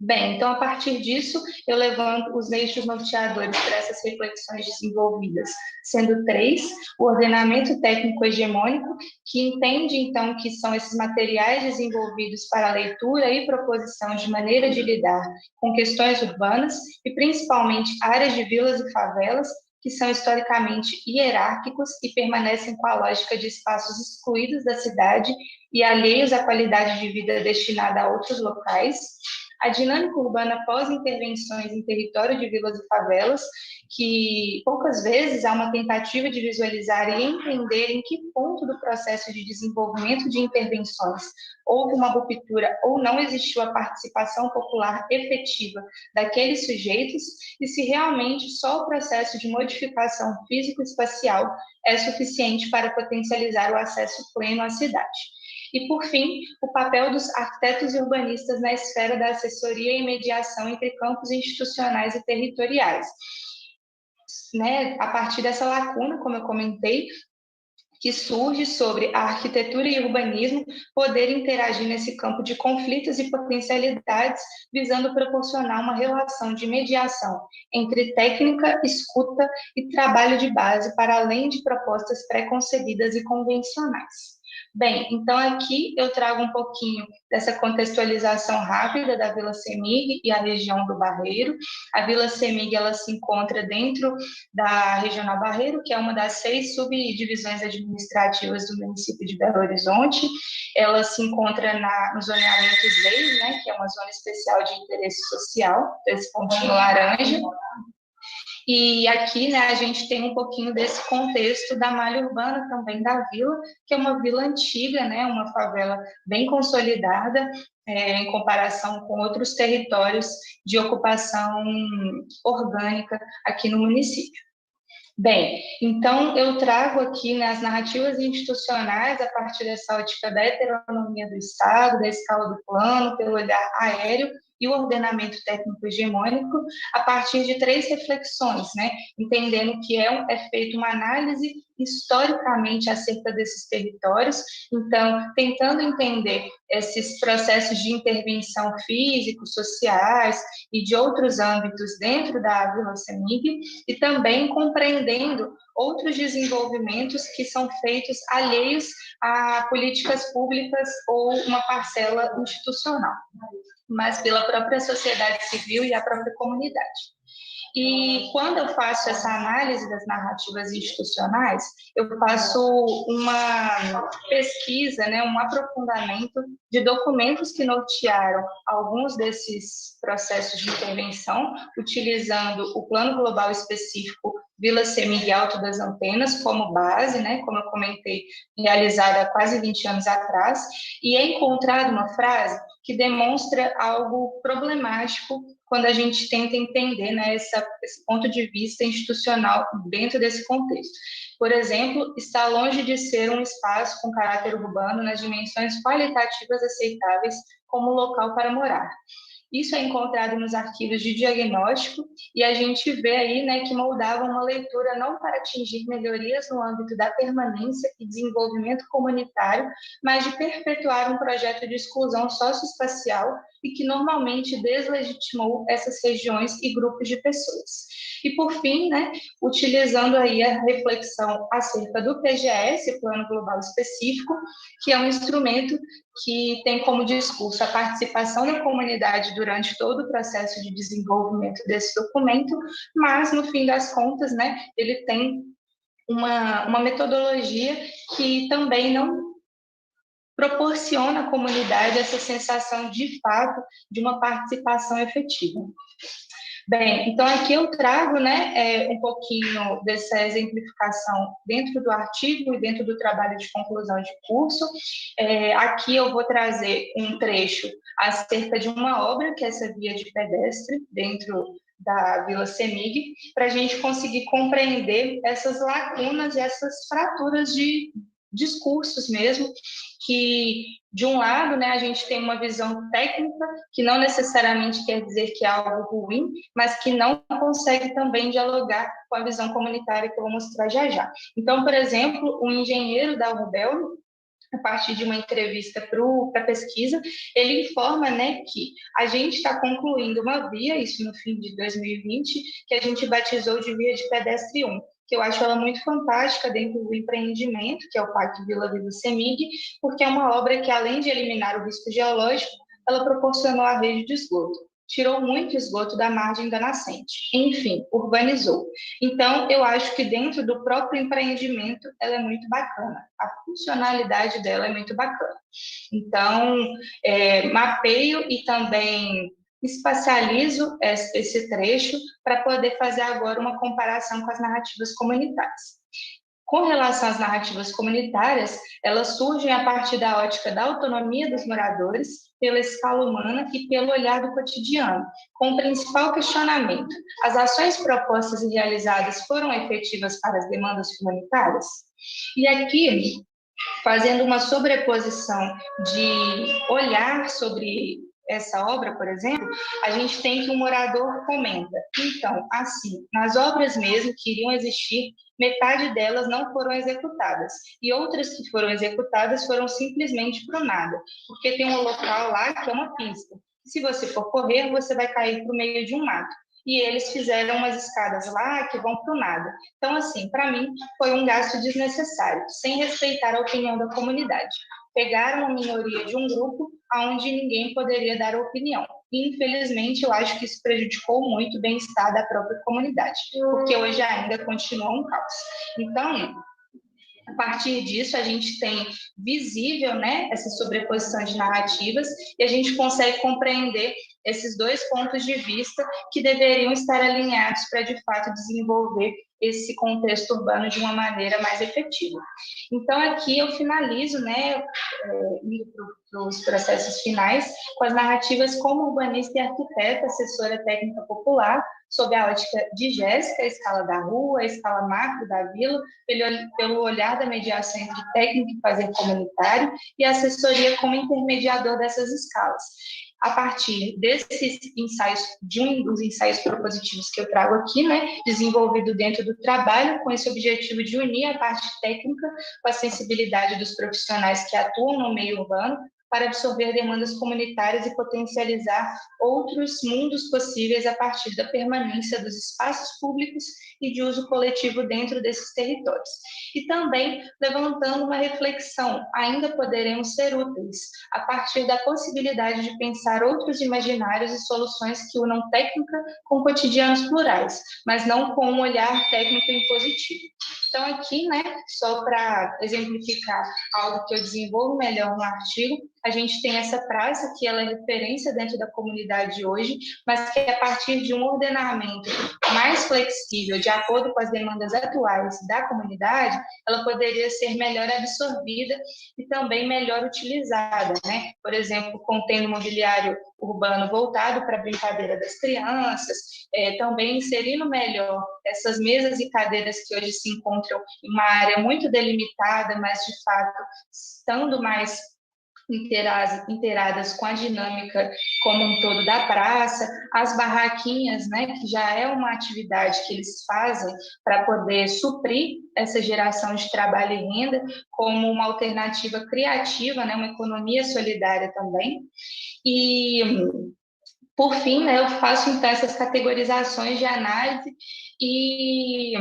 Bem, então, a partir disso, eu levanto os eixos norteadores para essas reflexões desenvolvidas, sendo 3, o ordenamento técnico hegemônico, que entende, então, que são esses materiais desenvolvidos para leitura e proposição de maneira de lidar com questões urbanas, e principalmente áreas de vilas e favelas, que são historicamente hierárquicos e permanecem com a lógica de espaços excluídos da cidade e alheios à qualidade de vida destinada a outros locais. A dinâmica urbana pós-intervenções em território de vilas e favelas, que poucas vezes há uma tentativa de visualizar e entender em que ponto do processo de desenvolvimento de intervenções houve uma ruptura ou não existiu a participação popular efetiva daqueles sujeitos e se realmente só o processo de modificação físico-espacial é suficiente para potencializar o acesso pleno à cidade. E, por fim, o papel dos arquitetos e urbanistas na esfera da assessoria e mediação entre campos institucionais e territoriais. Né? A partir dessa lacuna, como eu comentei, que surge sobre a arquitetura e urbanismo poder interagir nesse campo de conflitos e potencialidades, visando proporcionar uma relação de mediação entre técnica, escuta e trabalho de base, para além de propostas pré-concebidas e convencionais. Bem, então aqui eu trago um pouquinho dessa contextualização rápida da Vila Semig e a região do Barreiro. A Vila Semig, ela se encontra dentro da Regional Barreiro, que é uma das 6 subdivisões administrativas do município de Belo Horizonte. Ela se encontra no zoneamento 6, né, que é uma zona especial de interesse social, esse pontinho laranja. E aqui, né, a gente tem um pouquinho desse contexto da malha urbana também da vila, que é uma vila antiga, né, uma favela bem consolidada, em comparação com outros territórios de ocupação orgânica aqui no município. Bem, então eu trago aqui nas narrativas institucionais, a partir dessa ótica da heteronomia do Estado, da escala do plano, pelo olhar aéreo e o ordenamento técnico hegemônico, a partir de 3 reflexões, né? Entendendo que é feita uma análise historicamente acerca desses territórios, então, tentando entender esses processos de intervenção físicos, sociais e de outros âmbitos dentro da Vila Semig, e também compreendendo outros desenvolvimentos que são feitos alheios a políticas públicas ou uma parcela institucional, mas pela própria sociedade civil e a própria comunidade. E quando eu faço essa análise das narrativas institucionais, eu faço uma pesquisa, né, um aprofundamento de documentos que nortearam alguns desses processos de intervenção, utilizando o Plano Global Específico Vila Semig e Alto das Antenas como base, né, como eu comentei, realizada há quase 20 anos atrás, e é encontrada uma frase que demonstra algo problemático quando a gente tenta entender, né, esse ponto de vista institucional dentro desse contexto. Por exemplo, está longe de ser um espaço com caráter urbano nas dimensões qualitativas aceitáveis como local para morar. Isso é encontrado nos arquivos de diagnóstico e a gente vê aí, né, que moldavam uma leitura não para atingir melhorias no âmbito da permanência e desenvolvimento comunitário, mas de perpetuar um projeto de exclusão socioespacial e que normalmente deslegitimou essas regiões e grupos de pessoas. E, por fim, né, utilizando aí a reflexão acerca do PGS, Plano Global Específico, que é um instrumento que tem como discurso a participação da comunidade durante todo o processo de desenvolvimento desse documento, mas, no fim das contas, né, ele tem uma metodologia que também não proporciona à comunidade essa sensação, de fato, de uma participação efetiva. Bem, então aqui eu trago, né, um pouquinho dessa exemplificação dentro do artigo e dentro do trabalho de conclusão de curso. Aqui eu vou trazer um trecho acerca de uma obra, que é essa via de pedestre dentro da Vila Semig, para a gente conseguir compreender essas lacunas e essas fraturas de discursos mesmo, que, de um lado, né, a gente tem uma visão técnica, que não necessariamente quer dizer que é algo ruim, mas que não consegue também dialogar com a visão comunitária que eu vou mostrar já já. Então, por exemplo, um engenheiro da URBEL, a partir de uma entrevista para a pesquisa, ele informa, né, que a gente está concluindo uma via, isso no fim de 2020, que a gente batizou de Via de Pedestre 1, que eu acho ela muito fantástica dentro do empreendimento, que é o Parque Vila Viva CEMIG, porque é uma obra que, além de eliminar o risco geológico, ela proporcionou a rede de esgoto, tirou muito esgoto da margem da nascente, enfim, urbanizou. Então, eu acho que dentro do próprio empreendimento, ela é muito bacana, a funcionalidade dela é muito bacana. Então, mapeio e também espacializo esse trecho para poder fazer agora uma comparação com as narrativas comunitárias. Com relação às narrativas comunitárias, elas surgem a partir da ótica da autonomia dos moradores, pela escala humana e pelo olhar do cotidiano, com o principal questionamento: as ações propostas e realizadas foram efetivas para as demandas comunitárias? E aqui, fazendo uma sobreposição de olhar sobre essa obra, por exemplo, a gente tem que o morador comenta: então, assim, nas obras mesmo que iriam existir, metade delas não foram executadas, e outras que foram executadas foram simplesmente para o nada, porque tem um local lá que é uma pista. Se você for correr, você vai cair para o meio de um mato. E eles fizeram umas escadas lá que vão para o nada. Então, assim, para mim, foi um gasto desnecessário, sem respeitar a opinião da comunidade. Pegaram uma minoria de um grupo onde ninguém poderia dar opinião. E, infelizmente, eu acho que isso prejudicou muito o bem-estar da própria comunidade, porque hoje ainda continua um caos. Então, a partir disso, a gente tem visível, né, essa sobreposição de narrativas e a gente consegue compreender esses dois pontos de vista que deveriam estar alinhados para, de fato, desenvolver esse contexto urbano de uma maneira mais efetiva. Então, aqui eu finalizo, né, indo para os processos finais, com as narrativas como urbanista e arquiteta, assessora técnica popular, sob a ótica de Jéssica, a escala da rua, a escala macro da vila, pelo olhar da mediação entre técnico e fazer comunitário, e a assessoria como intermediador dessas escalas. A partir desses ensaios, de um dos ensaios propositivos que eu trago aqui, né, desenvolvido dentro do trabalho, com esse objetivo de unir a parte técnica com a sensibilidade dos profissionais que atuam no meio urbano, para absorver demandas comunitárias e potencializar outros mundos possíveis a partir da permanência dos espaços públicos e de uso coletivo dentro desses territórios. E também levantando uma reflexão: ainda poderemos ser úteis a partir da possibilidade de pensar outros imaginários e soluções que unam técnica com cotidianos plurais, mas não com um olhar técnico impositivo. Então, aqui, né, só para exemplificar algo que eu desenvolvo melhor no artigo, a gente tem essa praça, que ela é referência dentro da comunidade hoje, mas que a partir de um ordenamento mais flexível, de acordo com as demandas atuais da comunidade, ela poderia ser melhor absorvida e também melhor utilizada, né? Por exemplo, contendo mobiliário urbano voltado para a brincadeira das crianças, também inserindo melhor essas mesas e cadeiras que hoje se encontram em uma área muito delimitada, mas de fato estando mais inteiradas com a dinâmica como um todo da praça, as barraquinhas, né, que já é uma atividade que eles fazem para poder suprir essa geração de trabalho e renda como uma alternativa criativa, né, uma economia solidária também. E, por fim, né, eu faço então essas categorizações de análise e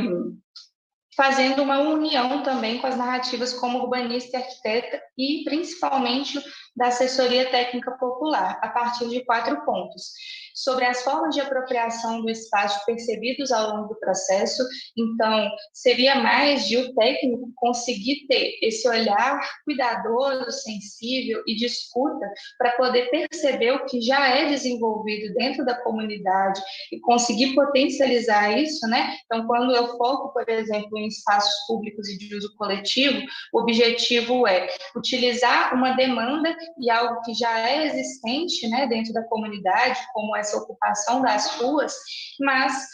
fazendo uma união também com as narrativas como urbanista e arquiteta e, principalmente, da assessoria técnica popular, a partir de 4 pontos. Sobre as formas de apropriação do espaço percebidos ao longo do processo, então, seria mais de o técnico conseguir ter esse olhar cuidadoso, sensível e de escuta para poder perceber o que já é desenvolvido dentro da comunidade e conseguir potencializar isso, né? Então, quando eu foco, por exemplo, em espaços públicos e de uso coletivo, o objetivo é utilizar uma demanda e algo que já é existente, né, dentro da comunidade, como essa ocupação das ruas, mas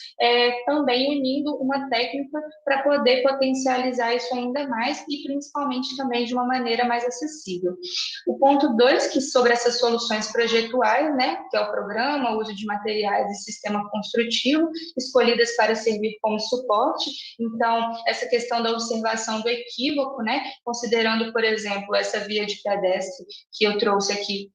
também unindo uma técnica para poder potencializar isso ainda mais e principalmente também de uma maneira mais acessível. O ponto 2, que sobre essas soluções projetuais, né, que é o programa, o uso de materiais e sistema construtivo, escolhidas para servir como suporte. Então, essa questão da observação do equívoco, né, considerando, por exemplo, essa via de pedestre que eu trouxe aqui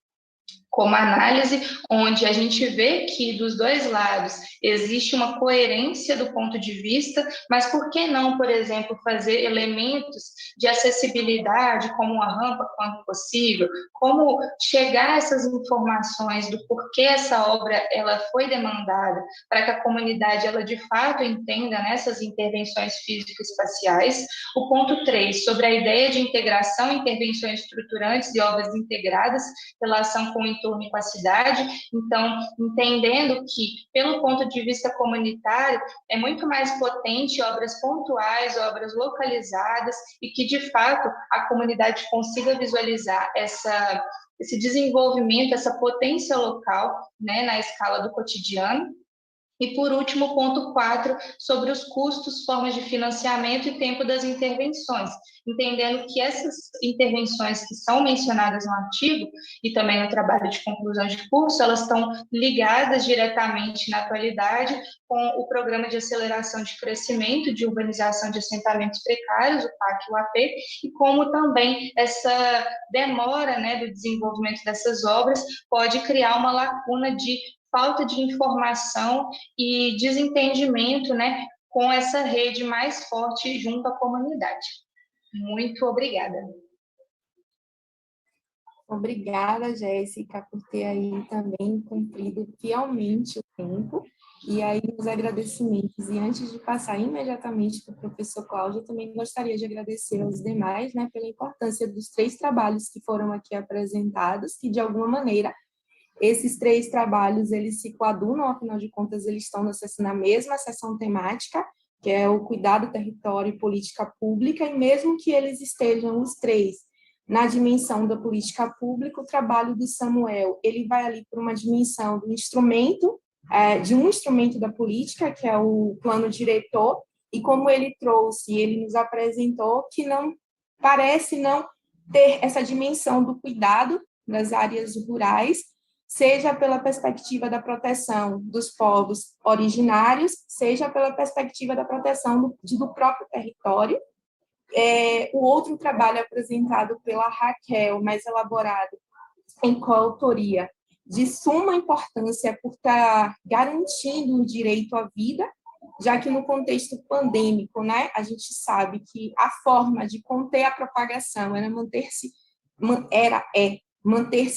como análise, onde a gente vê que dos dois lados existe uma coerência do ponto de vista, mas por que não, por exemplo, fazer elementos de acessibilidade, como uma rampa quando possível, como chegar a essas informações do porquê essa obra ela foi demandada, para que a comunidade ela de fato entenda nessas intervenções físico-espaciais. O ponto 3, sobre a ideia de integração, intervenções estruturantes e obras integradas, relação com o entorno e com a cidade. Então, entendendo que, pelo ponto de vista comunitário, é muito mais potente obras pontuais, obras localizadas, e que, de fato, a comunidade consiga visualizar esse desenvolvimento, essa potência local, né, na escala do cotidiano. E, por último, ponto 4, sobre os custos, formas de financiamento e tempo das intervenções, entendendo que essas intervenções que são mencionadas no artigo e também no trabalho de conclusão de curso, elas estão ligadas diretamente na atualidade com o Programa de Aceleração de Crescimento de Urbanização de Assentamentos Precários, o PAC e o AP, e como também essa demora, né, do desenvolvimento dessas obras pode criar uma lacuna de falta de informação e desentendimento, né, com essa rede mais forte junto à comunidade. Muito obrigada. Obrigada, Jéssica, por ter aí também cumprido fielmente o tempo. E aí, os agradecimentos. E antes de passar imediatamente para o professor Cláudio, eu também gostaria de agradecer aos demais, né, pela importância dos 3 trabalhos que foram aqui apresentados, que, de alguma maneira, esses 3 trabalhos, eles se coadunam, afinal de contas, eles estão na mesma seção temática, que é o cuidado, território e política pública, e mesmo que eles estejam os 3 na dimensão da política pública, o trabalho do Samuel, ele vai ali por uma dimensão do instrumento, de um instrumento da política, que é o plano diretor, e como ele trouxe, ele nos apresentou que não parece não ter essa dimensão do cuidado das áreas rurais, seja pela perspectiva da proteção dos povos originários, seja pela perspectiva da proteção do próprio território. O outro trabalho apresentado pela Raquel, mais elaborado em coautoria, de suma importância por estar garantindo o direito à vida, já que no contexto pandêmico, né, a gente sabe que a forma de conter a propagação era manter-se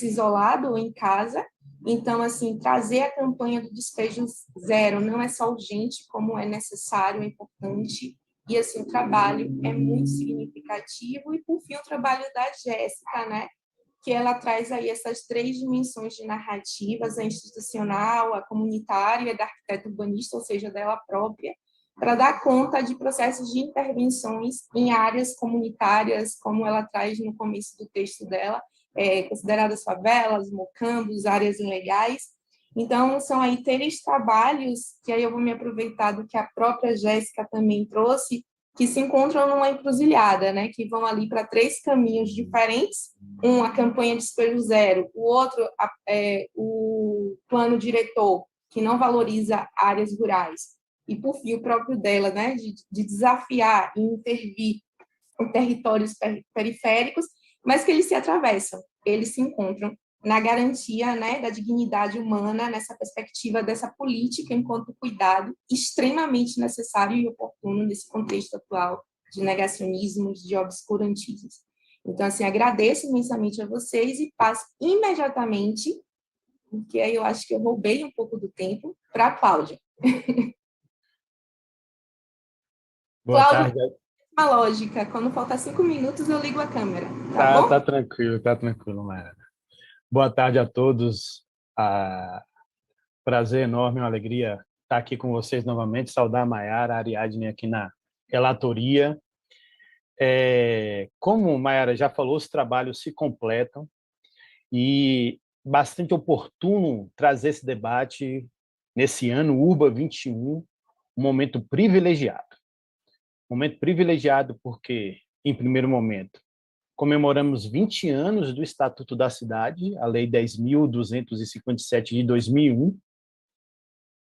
isolado em casa. Então, assim, trazer a campanha do despejo zero não é só urgente, como é necessário, é importante. E, assim, o trabalho é muito significativo. E, por fim, o trabalho da Jéssica, né, que ela traz aí essas 3 dimensões de narrativas, a institucional, a comunitária, a da arquiteta urbanista, ou seja, dela própria, para dar conta de processos de intervenções em áreas comunitárias, como ela traz no começo do texto dela, consideradas favelas, mocambos, áreas ilegais. Então, são aí 3 trabalhos, que aí eu vou me aproveitar do que a própria Jéssica também trouxe, que se encontram numa encruzilhada, né, que vão ali para 3 caminhos diferentes, a campanha de despejo zero, o outro, o plano diretor, que não valoriza áreas rurais, e, por fim, o próprio dela, né, de desafiar e intervir em territórios periféricos, mas que eles se atravessam, eles se encontram na garantia, né, da dignidade humana, nessa perspectiva dessa política enquanto cuidado extremamente necessário e oportuno nesse contexto atual de negacionismos, de obscurantismos. Então, assim, agradeço imensamente a vocês e passo imediatamente, porque aí eu acho que eu roubei um pouco do tempo, para a Cláudia. Boa Cláudia, tarde. uma lógica, quando faltar 5 minutos eu ligo a câmera, tá bom? Tá tranquilo, Mayara. Boa tarde a todos. Prazer enorme, uma alegria estar aqui com vocês novamente, saudar a Mayara, a Ariadne aqui na relatoria. Como a Mayara já falou, os trabalhos se completam e bastante oportuno trazer esse debate nesse ano, Urba 21, um momento privilegiado. Momento privilegiado porque, em primeiro momento, comemoramos 20 anos do Estatuto da Cidade, a Lei 10.257 de 2001,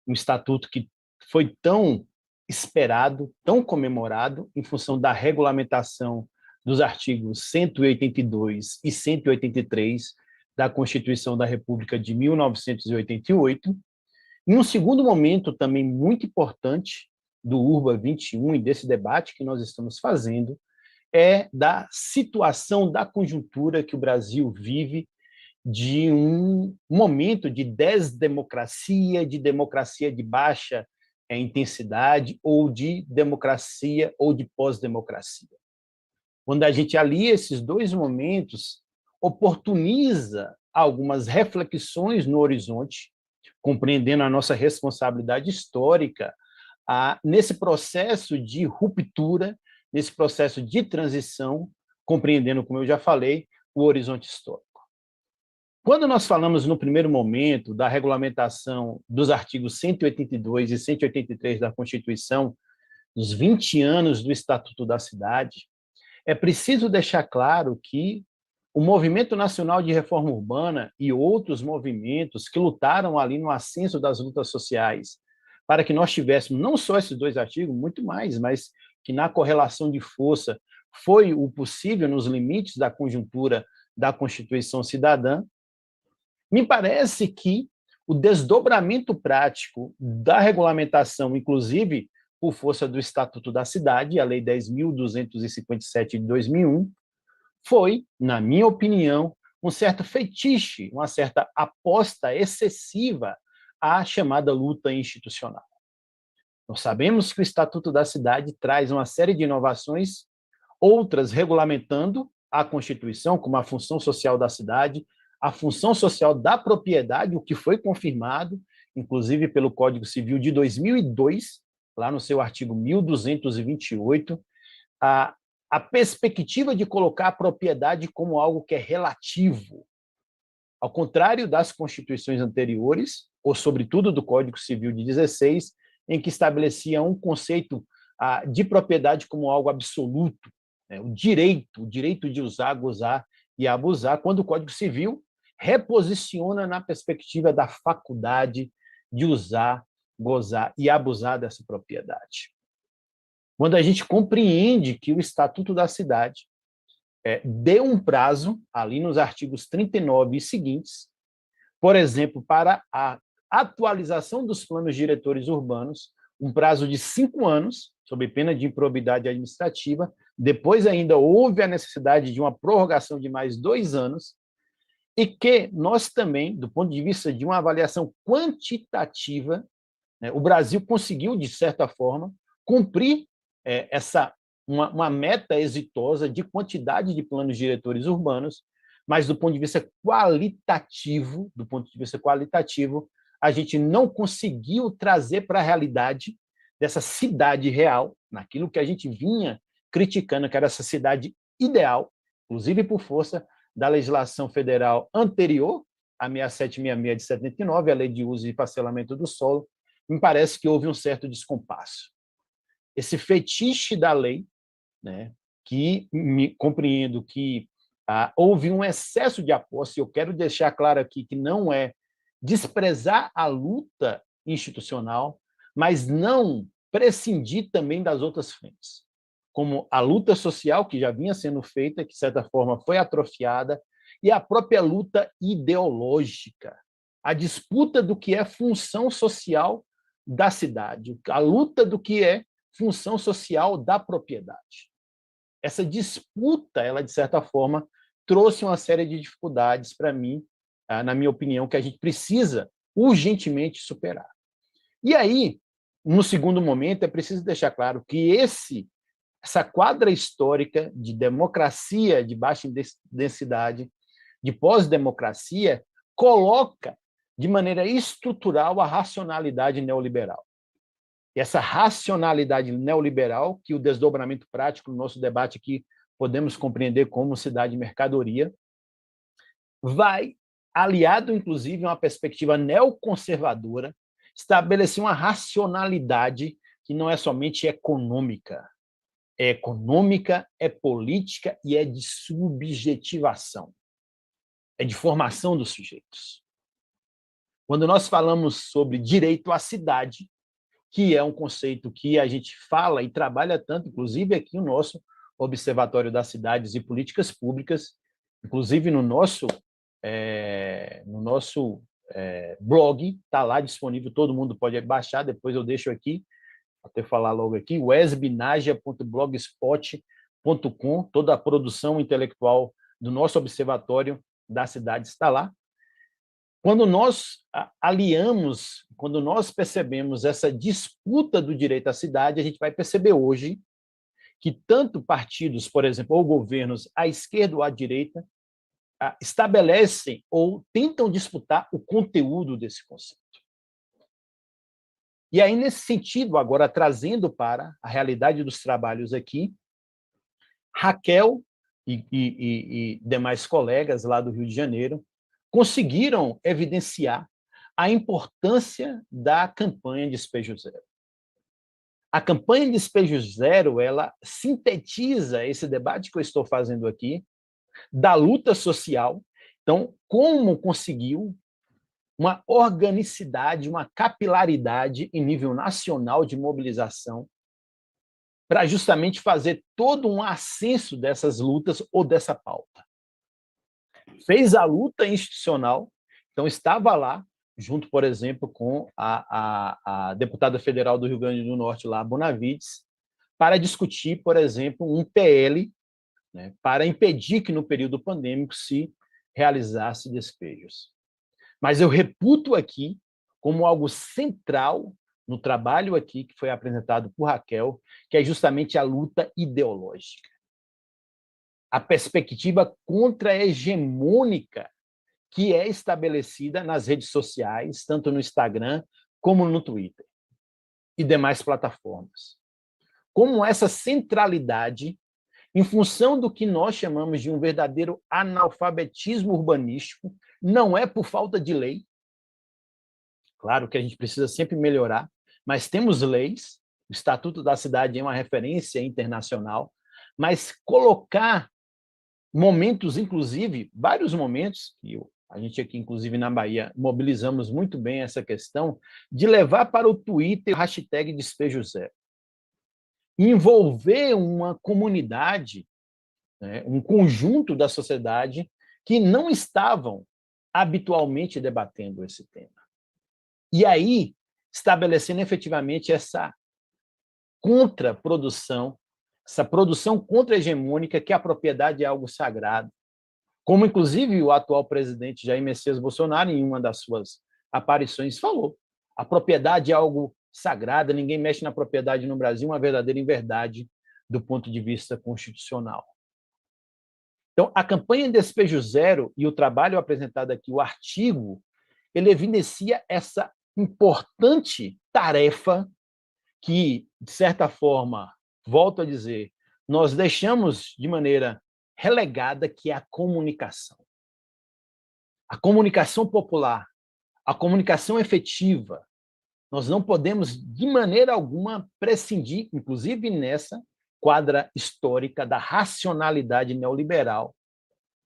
um estatuto que foi tão esperado, tão comemorado, em função da regulamentação dos artigos 182 e 183 da Constituição da República de 1988. Em um segundo momento, também muito importante, do Urba 21 e desse debate que nós estamos fazendo, é da situação, da conjuntura que o Brasil vive de um momento de desdemocracia, de democracia de baixa intensidade, ou de democracia ou de pós-democracia. Quando a gente alia esses dois momentos, oportuniza algumas reflexões no horizonte, compreendendo a nossa responsabilidade histórica nesse processo de ruptura, nesse processo de transição, compreendendo, como eu já falei, o horizonte histórico. Quando nós falamos, no primeiro momento, da regulamentação dos artigos 182 e 183 da Constituição, dos 20 anos do Estatuto da Cidade, é preciso deixar claro que o Movimento Nacional de Reforma Urbana e outros movimentos que lutaram ali no ascenso das lutas sociais para que nós tivéssemos não só esses dois artigos, muito mais, mas que na correlação de força foi o possível nos limites da conjuntura da Constituição Cidadã, me parece que o desdobramento prático da regulamentação, inclusive por força do Estatuto da Cidade, a Lei 10.257 de 2001, foi, na minha opinião, um certo fetiche, uma certa aposta excessiva à chamada luta institucional. Nós sabemos que o Estatuto da Cidade traz uma série de inovações, outras regulamentando a Constituição, como a função social da cidade, a função social da propriedade, o que foi confirmado, inclusive pelo Código Civil de 2002, lá no seu artigo 1228, a perspectiva de colocar a propriedade como algo que é relativo. Ao contrário das constituições anteriores, ou sobretudo do Código Civil de 16, em que estabelecia um conceito de propriedade como algo absoluto, né? O direito de usar, gozar e abusar, quando o Código Civil reposiciona na perspectiva da faculdade de usar, gozar e abusar dessa propriedade. Quando a gente compreende que o Estatuto da Cidade deu um prazo, ali nos artigos 39 e seguintes, por exemplo, para a atualização dos planos diretores urbanos, um prazo de 5 anos, sob pena de improbidade administrativa, depois ainda houve a necessidade de uma prorrogação de mais 2 anos, e que nós também, do ponto de vista de uma avaliação quantitativa, né, o Brasil conseguiu, de certa forma, cumprir uma meta exitosa de quantidade de planos diretores urbanos, mas do ponto de vista qualitativo, a gente não conseguiu trazer para a realidade dessa cidade real, naquilo que a gente vinha criticando, que era essa cidade ideal, inclusive por força da legislação federal anterior, a 6766 de 79, a Lei de Uso e Parcelamento do Solo. Me parece que houve um certo descompasso. Esse fetiche da lei, né, que compreendo que houve um excesso de aposta, e eu quero deixar claro aqui que não é desprezar a luta institucional, mas não prescindir também das outras frentes, como a luta social, que já vinha sendo feita, que, de certa forma, foi atrofiada, e a própria luta ideológica, a disputa do que é função social da cidade, a luta do que é função social da propriedade. Essa disputa, ela, de certa forma, trouxe uma série de dificuldades para mim, na minha opinião, que a gente precisa urgentemente superar. E aí, no segundo momento, é preciso deixar claro que essa quadra histórica de democracia de baixa densidade, de pós-democracia, coloca de maneira estrutural a racionalidade neoliberal. E essa racionalidade neoliberal, que o desdobramento prático no nosso debate aqui podemos compreender como cidade-mercadoria, vai, aliado, inclusive, a uma perspectiva neoconservadora, estabelecer uma racionalidade que não é somente econômica. É econômica, é política e é de subjetivação. É de formação dos sujeitos. Quando nós falamos sobre direito à cidade, que é um conceito que a gente fala e trabalha tanto, inclusive aqui no nosso Observatório das Cidades e Políticas Públicas, inclusive no nosso blog, está lá disponível, todo mundo pode baixar, depois eu deixo aqui, vou até falar logo aqui, wesbinaja.blogspot.com, toda a produção intelectual do nosso Observatório das Cidades está lá. Quando nós aliamos, quando nós percebemos essa disputa do direito à cidade, a gente vai perceber hoje que tanto partidos, por exemplo, ou governos à esquerda ou à direita, estabelecem ou tentam disputar o conteúdo desse conceito. E aí, nesse sentido, agora trazendo para a realidade dos trabalhos aqui, Raquel e demais colegas lá do Rio de Janeiro conseguiram evidenciar a importância da campanha Despejo Zero. A campanha Despejo Zero, ela sintetiza esse debate que eu estou fazendo aqui, da luta social. Então, como conseguiu uma organicidade, uma capilaridade em nível nacional de mobilização para justamente fazer todo um ascenso dessas lutas ou dessa pauta. Fez a luta institucional, então estava lá, junto, por exemplo, com a deputada federal do Rio Grande do Norte, lá, Bonavides, para discutir, por exemplo, um PL, né, para impedir que no período pandêmico se realizasse despejos. Mas eu reputo aqui como algo central no trabalho aqui que foi apresentado por Raquel, que é justamente a luta ideológica. A perspectiva contra-hegemônica que é estabelecida nas redes sociais, tanto no Instagram como no Twitter e demais plataformas. Como essa centralidade, em função do que nós chamamos de um verdadeiro analfabetismo urbanístico, não é por falta de lei. Claro que a gente precisa sempre melhorar, mas temos leis, o Estatuto da Cidade é uma referência internacional, mas colocar momentos, inclusive, vários momentos, e a gente aqui, inclusive, na Bahia, mobilizamos muito bem essa questão, de levar para o Twitter o hashtag Despejo Zero. Envolver uma comunidade, né, um conjunto da sociedade que não estavam habitualmente debatendo esse tema. E aí, estabelecendo efetivamente essa contraprodução, essa produção contra-hegemônica, que a propriedade é algo sagrado. Como, inclusive, o atual presidente Jair Messias Bolsonaro, em uma das suas aparições, falou. A propriedade é algo sagrado, ninguém mexe na propriedade no Brasil, uma verdadeira inverdade do ponto de vista constitucional. Então, a campanha Despejo Zero e o trabalho apresentado aqui, o artigo, ele evidencia essa importante tarefa que, de certa forma, volto a dizer, nós deixamos de maneira relegada, que é a comunicação. A comunicação popular, a comunicação efetiva. Nós não podemos, de maneira alguma, prescindir, inclusive nessa quadra histórica da racionalidade neoliberal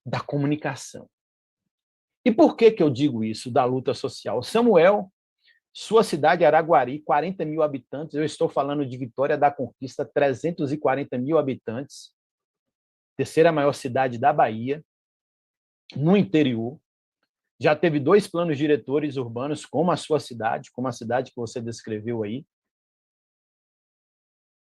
da comunicação. E por que eu digo isso da luta social? Samuel, sua cidade, Araguari, 40 mil habitantes, eu estou falando de Vitória da Conquista, 340 mil habitantes, terceira maior cidade da Bahia, no interior, já teve 2 planos diretores urbanos, como a sua cidade, como a cidade que você descreveu aí.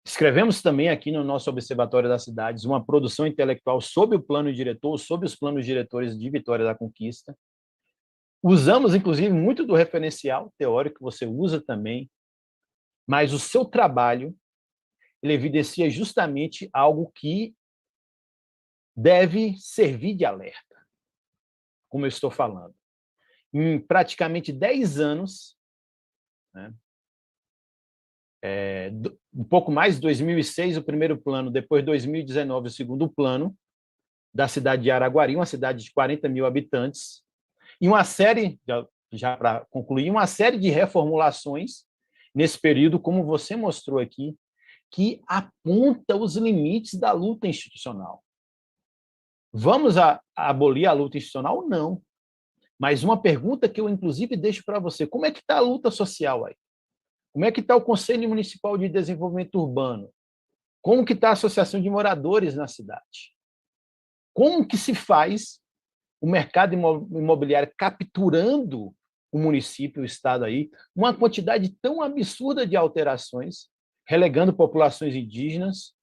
Escrevemos também aqui no nosso Observatório das Cidades uma produção intelectual sobre o plano diretor, sobre os planos diretores de Vitória da Conquista. Usamos, inclusive, muito do referencial teórico que você usa também, mas o seu trabalho, ele evidencia justamente algo que deve servir de alerta, como eu estou falando. Em praticamente 10 anos, né, um pouco mais, 2006 o primeiro plano, depois 2019 o segundo plano, da cidade de Araguari, uma cidade de 40 mil habitantes, e uma série, já para concluir, uma série de reformulações nesse período, como você mostrou aqui, que aponta os limites da luta institucional. Vamos abolir a luta institucional? Não. Mas uma pergunta que eu, inclusive, deixo para você: como é que está a luta social aí? Como é que está o Conselho Municipal de Desenvolvimento Urbano? Como que está a Associação de Moradores na cidade? Como que se faz o mercado imobiliário capturando o município, o estado aí, uma quantidade tão absurda de alterações, relegando populações indígenas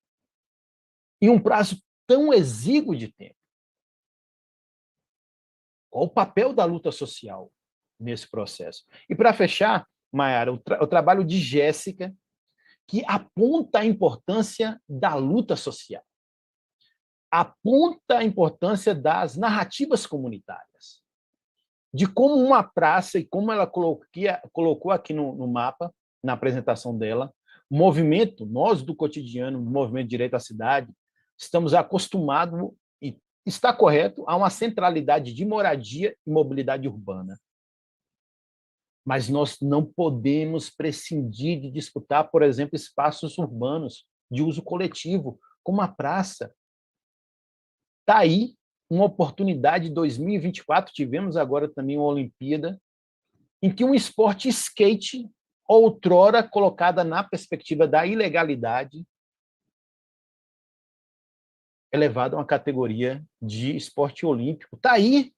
em um prazo tão exíguo de tempo? Qual o papel da luta social nesse processo? E, para fechar, Mayara, o trabalho de Jéssica, que aponta a importância da luta social, aponta a importância das narrativas comunitárias, de como uma praça, e como ela colocou aqui no mapa, na apresentação dela, o movimento, nós do cotidiano, o movimento Direito à Cidade, estamos acostumados, e está correto, a uma centralidade de moradia e mobilidade urbana. Mas nós não podemos prescindir de disputar, por exemplo, espaços urbanos de uso coletivo, como a praça. Está aí uma oportunidade. Em 2024, tivemos agora também uma Olimpíada, em que um esporte skate, outrora colocada na perspectiva da ilegalidade, é levado a uma categoria de esporte olímpico. Está aí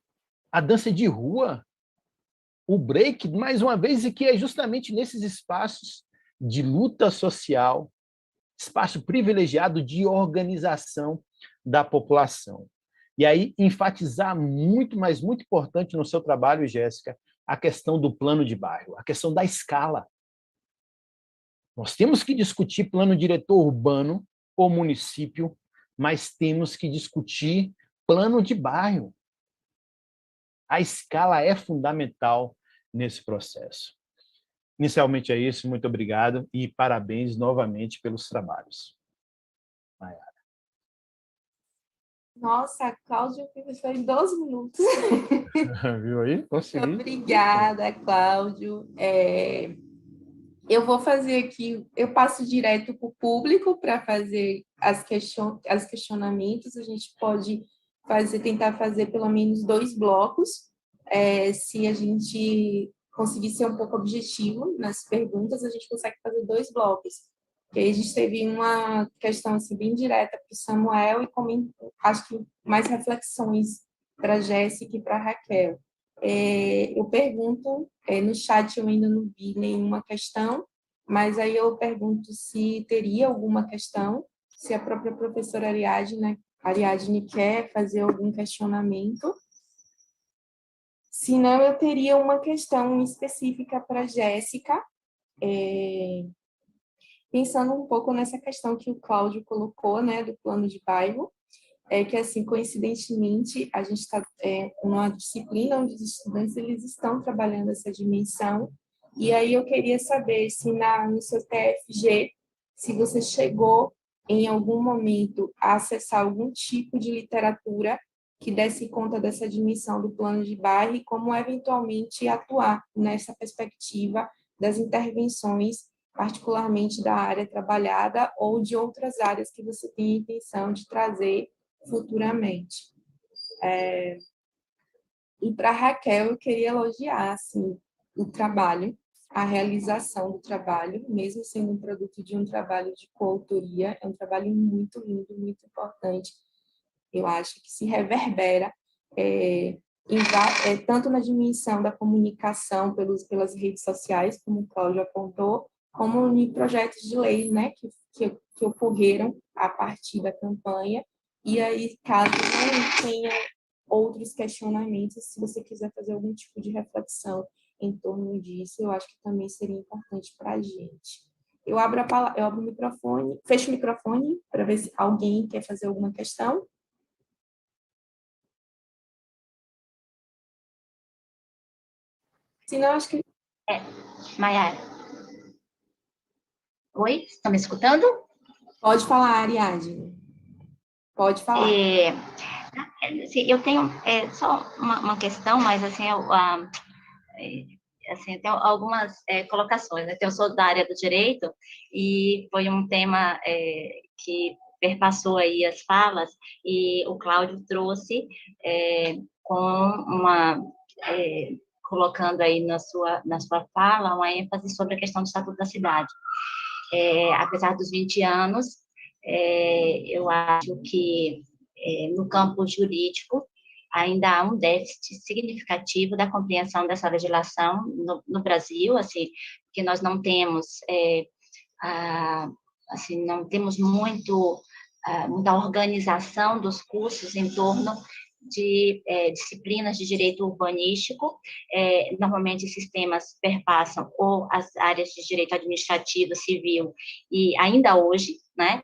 a dança de rua, o break, mais uma vez, e que é justamente nesses espaços de luta social, espaço privilegiado de organização da população. E aí, enfatizar muito, mas muito importante no seu trabalho, Jéssica, a questão do plano de bairro, a questão da escala. Nós temos que discutir plano diretor urbano ou município, mas temos que discutir plano de bairro. A escala é fundamental nesse processo. Inicialmente é isso, muito obrigado e parabéns novamente pelos trabalhos. Mayara. Nossa, Cláudio foi em 12 minutos. Viu aí? Consegui. Obrigada, Cláudio. Eu vou fazer aqui, eu passo direto para o público para fazer as questionamentos. A gente pode tentar fazer pelo menos 2 blocos. Se a gente conseguir ser um pouco objetivo nas perguntas, a gente consegue fazer 2 blocos. Porque aí a gente teve uma questão assim, bem direta para o Samuel e acho que mais reflexões para a Jéssica e para a Raquel. Eu pergunto, no chat eu ainda não vi nenhuma questão, mas aí eu pergunto se teria alguma questão, se a própria professora Ariadne quer fazer algum questionamento. Se não, eu teria uma questão específica para a Jéssica, pensando um pouco nessa questão que o Cláudio colocou, né, do plano de bairro, que, assim, coincidentemente, a gente está numa disciplina onde os estudantes eles estão trabalhando essa dimensão, e aí eu queria saber se no seu TFG, se você chegou em algum momento a acessar algum tipo de literatura que desse conta dessa dimensão do plano de bairro e como eventualmente atuar nessa perspectiva das intervenções, particularmente da área trabalhada ou de outras áreas que você tem a intenção de trazer futuramente. E para a Raquel, eu queria elogiar assim, o trabalho, a realização do trabalho, mesmo sendo um produto de um trabalho de coautoria, é um trabalho muito lindo, muito importante. Eu acho que se reverbera tanto na dimensão da comunicação pelas redes sociais, como o Cláudio apontou, como em projetos de lei, né, que ocorreram a partir da campanha. E aí, caso não tenha outros questionamentos, se você quiser fazer algum tipo de reflexão em torno disso, eu acho que também seria importante para a gente. Eu abro o microfone, fecho o microfone para ver se alguém quer fazer alguma questão. Senão, acho que... Mayara. Oi, estão me escutando? Pode falar, Ariadne. Pode falar. Eu tenho só uma questão, mas assim, assim, tem algumas colocações, né? Eu sou da área do direito e foi um tema que perpassou aí as falas, e o Cláudio trouxe com uma... colocando aí na sua fala uma ênfase sobre a questão do Estatuto da Cidade. Apesar dos 20 anos, eu acho que no campo jurídico ainda há um déficit significativo da compreensão dessa legislação no Brasil, assim, que nós não temos, assim, não temos muita organização dos cursos em torno de disciplinas de direito urbanístico. Normalmente esses temas perpassam ou as áreas de direito administrativo, civil, e ainda hoje, né,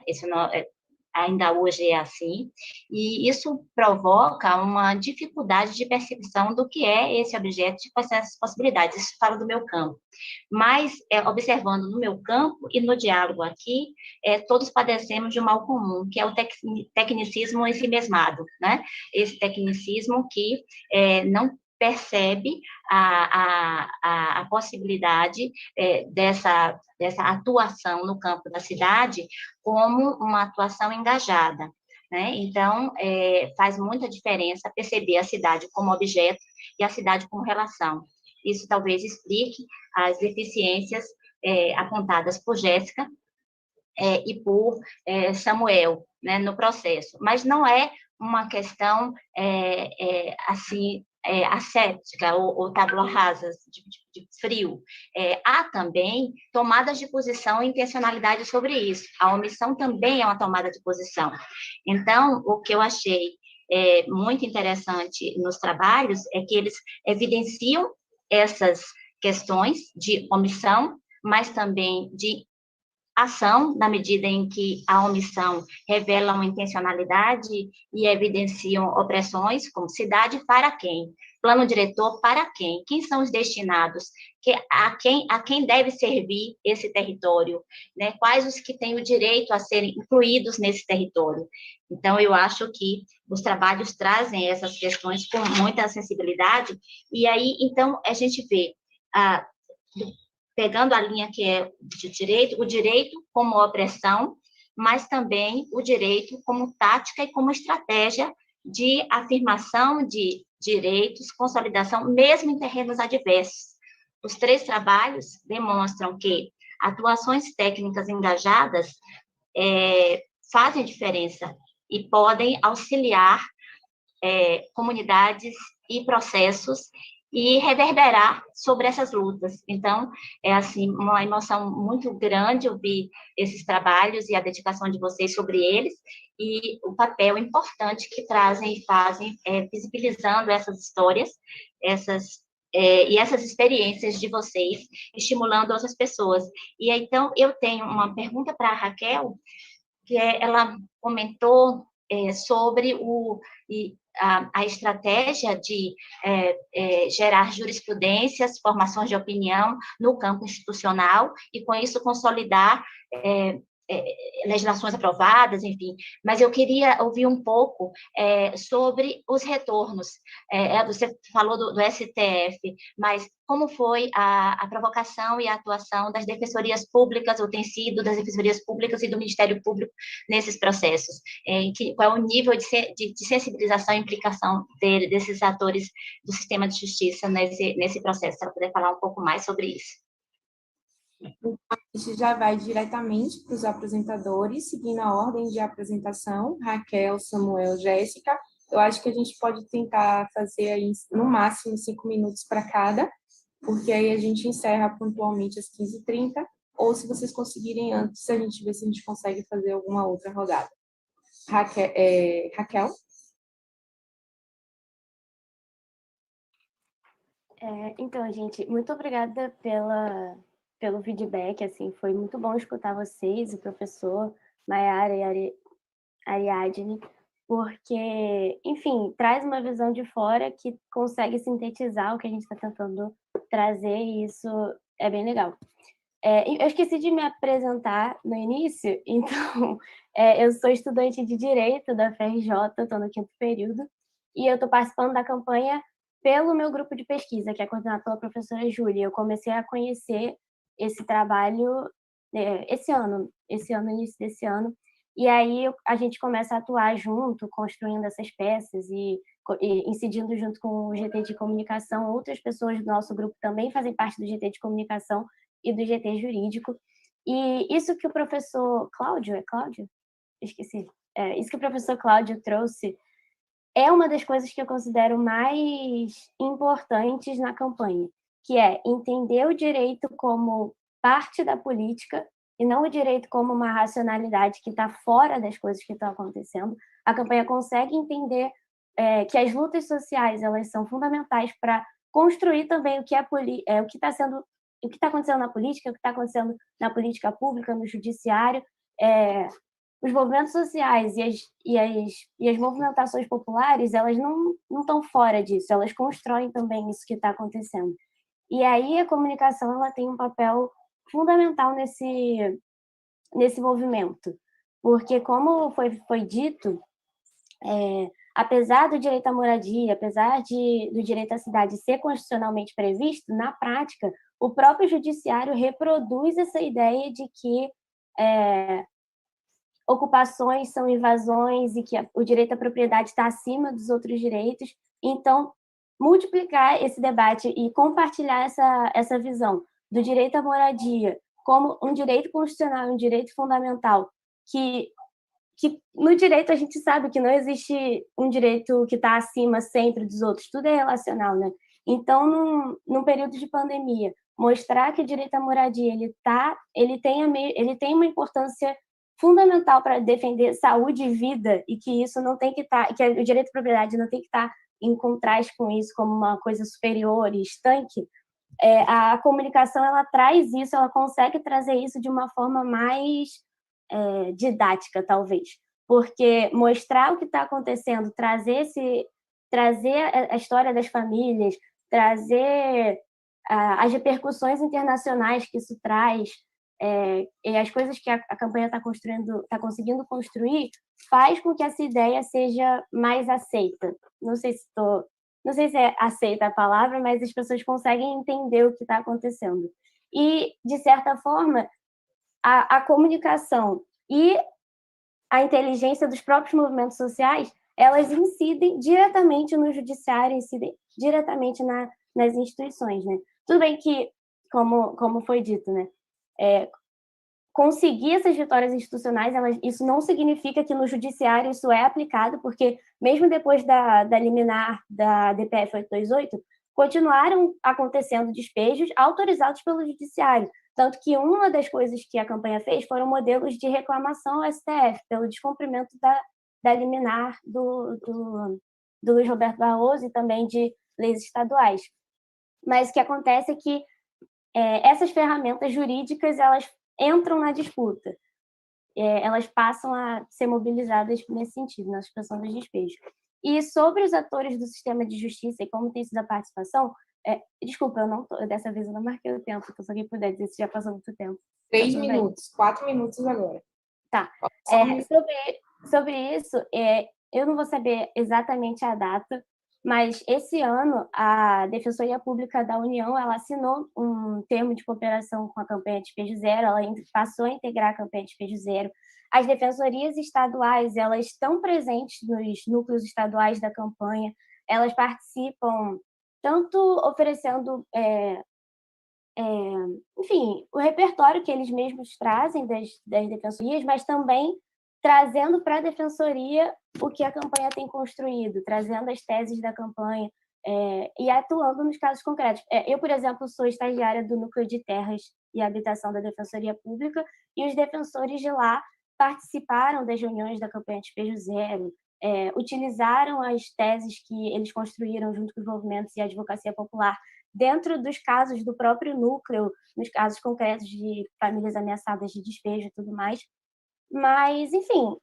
ainda hoje é assim, e isso provoca uma dificuldade de percepção do que é esse objeto de essas possibilidades. Isso fala do meu campo. Mas, observando no meu campo e no diálogo aqui, todos padecemos de um mal comum, que é o tecnicismo ensimesmado, né? Esse tecnicismo que não percebe a possibilidade dessa atuação no campo da cidade como uma atuação engajada, né? Então, faz muita diferença perceber a cidade como objeto e a cidade como relação. Isso talvez explique as deficiências apontadas por Jéssica e por Samuel, né, no processo. Mas não é uma questão assim ascética ou tábua rasa, de frio. Há também tomadas de posição e intencionalidade sobre isso. A omissão também é uma tomada de posição. Então, o que eu achei muito interessante nos trabalhos é que eles evidenciam essas questões de omissão, mas também de ação, na medida em que a omissão revela uma intencionalidade e evidenciam opressões, como cidade para quem? Plano diretor para quem? Quem são os destinados? A quem deve servir esse território? Né? Quais os que têm o direito a serem incluídos nesse território? Então, eu acho que os trabalhos trazem essas questões com muita sensibilidade, e aí, então, a gente vê pegando a linha que é de direito, o direito como opressão, mas também o direito como tática e como estratégia de afirmação de direitos, consolidação, mesmo em terrenos adversos. Os 3 trabalhos demonstram que atuações técnicas engajadas fazem diferença e podem auxiliar comunidades e processos e reverberar sobre essas lutas. Então, é assim uma emoção muito grande ouvir esses trabalhos e a dedicação de vocês sobre eles, e o papel importante que trazem e fazem, visibilizando essas histórias, e essas experiências de vocês, estimulando outras pessoas. E então, eu tenho uma pergunta para a Raquel, que ela comentou sobre a estratégia de gerar jurisprudências, formações de opinião no campo institucional, e com isso consolidar legislações aprovadas, enfim. Mas eu queria ouvir um pouco sobre os retornos. Você falou do STF, mas como foi a provocação e a atuação das defensorias públicas, ou tem sido das defensorias públicas e do Ministério Público nesses processos? Qual é o nível de sensibilização e implicação desses atores do sistema de justiça nesse processo? Se ela puder falar um pouco mais sobre isso. A gente já vai diretamente para os apresentadores, seguindo a ordem de apresentação, Raquel, Samuel, Jéssica. Eu acho que a gente pode tentar fazer aí, no máximo 5 minutos para cada, porque aí a gente encerra pontualmente às 15h30, ou se vocês conseguirem antes, a gente vê se a gente consegue fazer alguma outra rodada. Raquel? Então, gente, muito obrigada pelo feedback, assim, foi muito bom escutar vocês, o professor, Maiara e Ariadne, porque, enfim, traz uma visão de fora que consegue sintetizar o que a gente está tentando trazer, e isso é bem legal. Eu esqueci de me apresentar no início, então, eu sou estudante de Direito da FRJ, estou no 5º período, e eu estou participando da campanha pelo meu grupo de pesquisa, que é coordenado pela professora Júlia. Eu comecei a conhecer esse trabalho esse ano, início desse ano, e aí a gente começa a atuar junto, construindo essas peças e incidindo junto com o GT de comunicação. Outras pessoas do nosso grupo também fazem parte do GT de comunicação e do GT jurídico. E isso que o professor Cláudio, é Cláudio? Esqueci. Isso que o professor Cláudio trouxe é uma das coisas que eu considero mais importantes na campanha, que é entender o direito como parte da política e não o direito como uma racionalidade que está fora das coisas que estão acontecendo. A campanha consegue entender que as lutas sociais elas são fundamentais para construir também o que o que está acontecendo na política, o que está acontecendo na política pública, no judiciário. Os movimentos sociais e as movimentações populares, elas não estão fora disso, elas constroem também isso que está acontecendo. E aí a comunicação ela tem um papel fundamental nesse movimento, porque como foi dito, apesar do direito à moradia, apesar do direito à cidade ser constitucionalmente previsto, na prática, o próprio judiciário reproduz essa ideia de que ocupações são invasões e que o direito à propriedade está acima dos outros direitos. Então, multiplicar esse debate e compartilhar essa visão do direito à moradia como um direito constitucional, um direito fundamental, que no direito a gente sabe que não existe um direito que está acima sempre dos outros, tudo é relacional, né? Então, num período de pandemia, mostrar que o direito à moradia ele tem uma importância fundamental para defender saúde e vida, e que isso não tem que que o direito à propriedade não tem que estar em contraste com isso como uma coisa superior e estanque. A comunicação ela traz isso, ela consegue trazer isso de uma forma mais didática, talvez, porque mostrar o que está acontecendo, trazer a história das famílias, trazer as repercussões internacionais que isso traz, e as coisas que a campanha está conseguindo construir, faz com que essa ideia seja mais aceita. Não sei se é aceita a palavra, mas as pessoas conseguem entender o que está acontecendo. E, de certa forma, a comunicação e a inteligência dos próprios movimentos sociais, elas incidem diretamente no judiciário, incidem diretamente nas instituições, né? Tudo bem que, como foi dito, né? Conseguir essas vitórias institucionais, isso não significa que no judiciário isso é aplicado, porque mesmo depois da liminar da DPF 828, continuaram acontecendo despejos autorizados pelo judiciário. Tanto que uma das coisas que a campanha fez foram modelos de reclamação ao STF, pelo descumprimento da liminar do Luiz Roberto Barroso e também de leis estaduais. Mas o que acontece é que essas ferramentas jurídicas elas entram na disputa, elas passam a ser mobilizadas nesse sentido, na suspensão dos despejos. E sobre os atores do sistema de justiça e como tem sido a participação, desculpa, dessa vez eu não marquei o tempo, porque eu só quem puder dizer se já passou muito tempo. 3 minutos, 4 minutos agora. Tá. Sobre isso, eu não vou saber exatamente a data, mas esse ano a Defensoria Pública da União ela assinou um termo de cooperação com a campanha Despejo Zero, ela passou a integrar a campanha Despejo Zero. As defensorias estaduais elas estão presentes nos núcleos estaduais da campanha, elas participam tanto oferecendo, enfim, o repertório que eles mesmos trazem das defensorias, mas também trazendo para a defensoria o que a campanha tem construído, trazendo as teses da campanha e atuando nos casos concretos. Eu, por exemplo, sou estagiária do Núcleo de Terras e Habitação da Defensoria Pública e os defensores de lá participaram das reuniões da campanha Despejo Zero, utilizaram as teses que eles construíram junto com os movimentos e a advocacia popular dentro dos casos do próprio núcleo, nos casos concretos de famílias ameaçadas de despejo e tudo mais. Mas, enfim,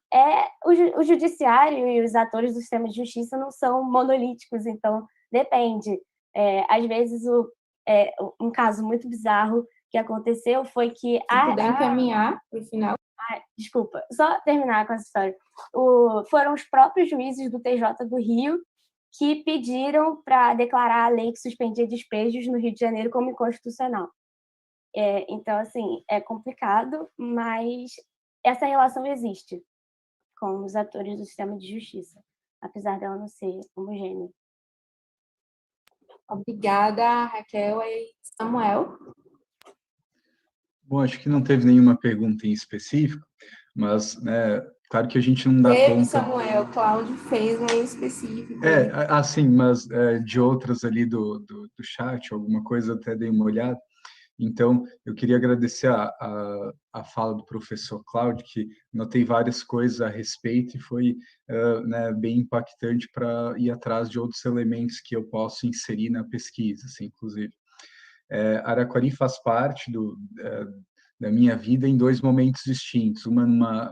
o judiciário e os atores do sistema de justiça não são monolíticos, então depende. Às vezes, um caso muito bizarro que aconteceu foi que... Se puder encaminhar para o final. Desculpa, só terminar com essa história. Foram os próprios juízes do TJ do Rio que pediram para declarar a lei que suspendia despejos no Rio de Janeiro como inconstitucional. Então, assim, é complicado, mas essa relação existe com os atores do sistema de justiça, apesar dela não ser homogênea. Obrigada, Raquel e Samuel. Bom, acho que não teve nenhuma pergunta em específico, mas, né, claro que a gente não dá Teve, conta... Samuel, Cláudio fez uma em específico. Assim, mas de outras ali do chat, alguma coisa, até dei uma olhada. Então, eu queria agradecer a fala do professor Cláudio, que notei várias coisas a respeito e foi né, bem impactante para ir atrás de outros elementos que eu posso inserir na pesquisa, assim, inclusive. Araquari faz parte da minha vida em dois momentos distintos, uma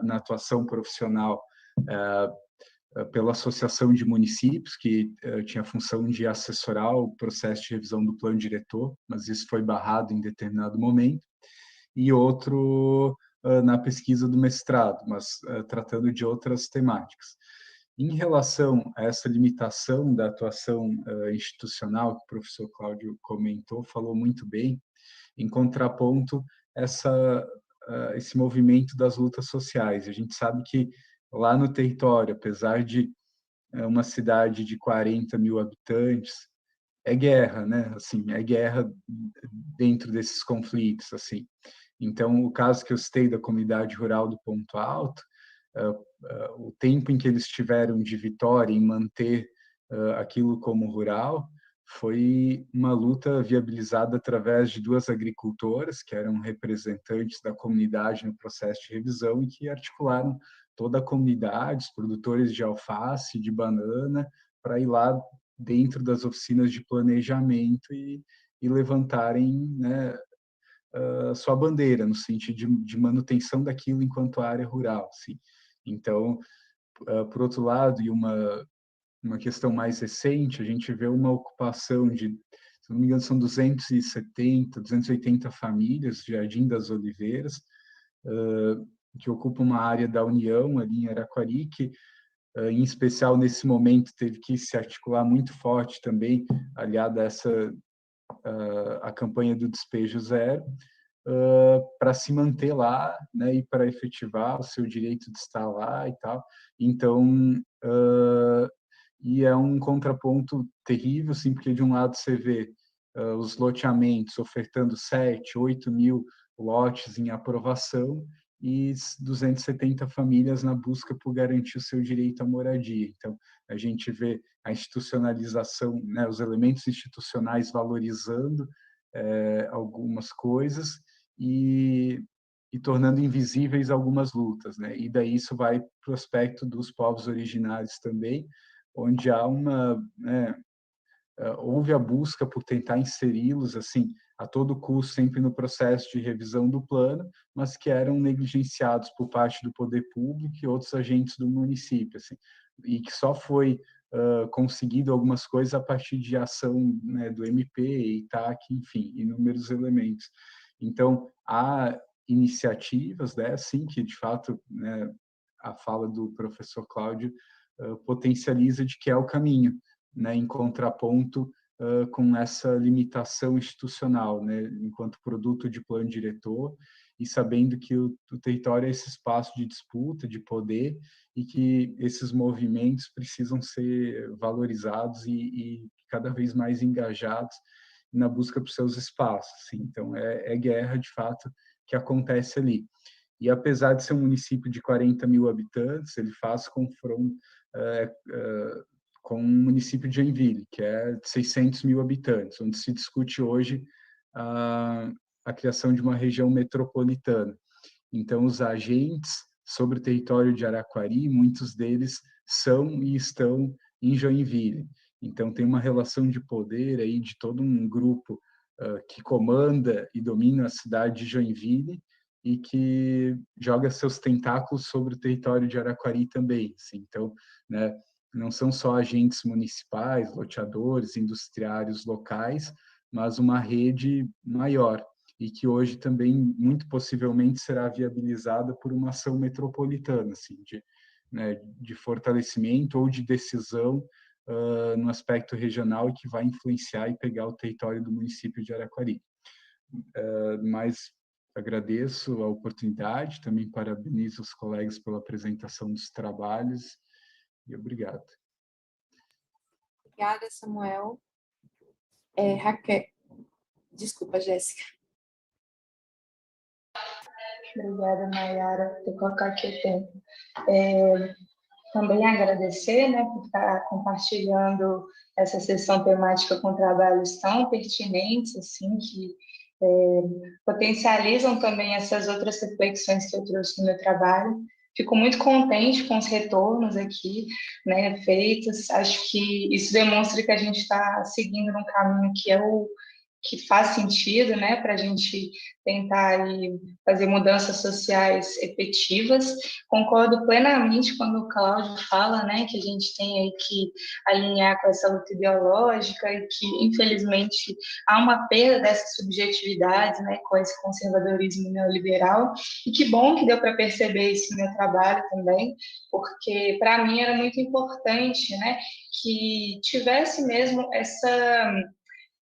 na atuação profissional pela Associação de Municípios, que tinha a função de assessorar o processo de revisão do plano diretor, mas isso foi barrado em determinado momento, e outro na pesquisa do mestrado, mas tratando de outras temáticas. Em relação a essa limitação da atuação institucional, que o professor Cláudio comentou, falou muito bem, em contraponto esse movimento das lutas sociais. A gente sabe que lá no território, apesar de uma cidade de 40 mil habitantes, é guerra, né? Assim, é guerra dentro desses conflitos, assim. Então, o caso que eu citei da comunidade rural do Ponto Alto, o tempo em que eles tiveram de vitória em manter aquilo como rural foi uma luta viabilizada através de duas agricultoras que eram representantes da comunidade no processo de revisão e que articularam toda a comunidade, os produtores de alface, de banana, para ir lá dentro das oficinas de planejamento e levantarem, né, sua bandeira, no sentido de manutenção daquilo enquanto área rural. Assim. Então, por outro lado, e uma questão mais recente, a gente vê uma ocupação de, se não me engano, são 270, 280 famílias, Jardim das Oliveiras, que ocupam uma área da União, ali em Araquari, que, em especial nesse momento, teve que se articular muito forte também, aliado a a campanha do Despejo Zero, para se manter lá, né, e para efetivar o seu direito de estar lá e tal. Então, e é um contraponto terrível, assim, porque de um lado você vê os loteamentos ofertando 7, 8 mil lotes em aprovação e 270 famílias na busca por garantir o seu direito à moradia. Então, a gente vê a institucionalização, né, os elementos institucionais valorizando algumas coisas e tornando invisíveis algumas lutas, né? E daí isso vai para o aspecto dos povos originários também, onde há houve a busca por tentar inseri-los assim a todo custo, sempre no processo de revisão do plano, mas que eram negligenciados por parte do poder público e outros agentes do município, assim, e que só foi conseguido algumas coisas a partir de ação, né, do MP, ITAC, enfim, inúmeros elementos. Então, há iniciativas, né, sim, que de fato, né, a fala do professor Cláudio potencializa de que é o caminho, né, em contraponto com essa limitação institucional, né, enquanto produto de plano diretor, e sabendo que o território é esse espaço de disputa, de poder, e que esses movimentos precisam ser valorizados e cada vez mais engajados na busca por seus espaços. Assim. Então, é guerra, de fato, que acontece ali. E apesar de ser um município de 40 mil habitantes, ele faz confronto com o município de Joinville, que é de 600 mil habitantes, onde se discute hoje a criação de uma região metropolitana. Então, os agentes sobre o território de Araquari, muitos deles são e estão em Joinville. Então, tem uma relação de poder aí de todo um grupo que comanda e domina a cidade de Joinville e que joga seus tentáculos sobre o território de Araquari também. Assim. Então, né, não são só agentes municipais, loteadores, industriários locais, mas uma rede maior e que hoje também, muito possivelmente, será viabilizada por uma ação metropolitana, assim, de fortalecimento ou de decisão no aspecto regional e que vai influenciar e pegar o território do município de Araquari. Mas agradeço a oportunidade, também parabenizo os colegas pela apresentação dos trabalhos e obrigado. Obrigada, Samuel. Raquel. Desculpa, Jéssica. Obrigada, Mayara, por colocar aqui o tempo. Também agradecer, né, por estar compartilhando essa sessão temática com trabalhos tão pertinentes, assim, que potencializam também essas outras reflexões que eu trouxe no meu trabalho. Fico muito contente com os retornos aqui, né, feitos. Acho que isso demonstra que a gente está seguindo num caminho que faz sentido, né, para a gente tentar aí fazer mudanças sociais efetivas. Concordo plenamente quando o Cláudio fala, né, que a gente tem aí que alinhar com essa luta ideológica e que, infelizmente, há uma perda dessas subjetividades, né, com esse conservadorismo neoliberal. E que bom que deu para perceber isso no meu trabalho também, porque para mim era muito importante, né, que tivesse mesmo essa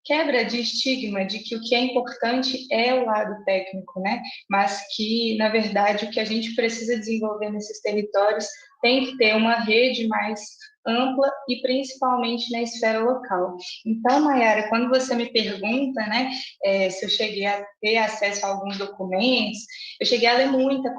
quebra de estigma de que o que é importante é o lado técnico, né? Mas que, na verdade, o que a gente precisa desenvolver nesses territórios tem que ter uma rede mais ampla e principalmente na esfera local. Então, Mayara, quando você me pergunta, né, se eu cheguei a ter acesso a alguns documentos, eu cheguei a ler muita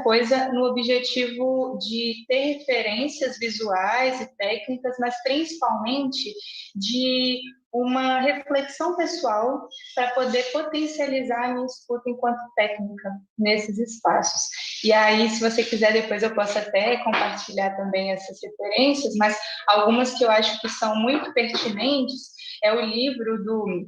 coisa no objetivo de ter referências visuais e técnicas, mas principalmente de uma reflexão pessoal para poder potencializar a minha escuta enquanto técnica nesses espaços. E aí, se você quiser, depois eu posso até compartilhar também essas referências, mas algumas que eu acho que são muito pertinentes é o livro do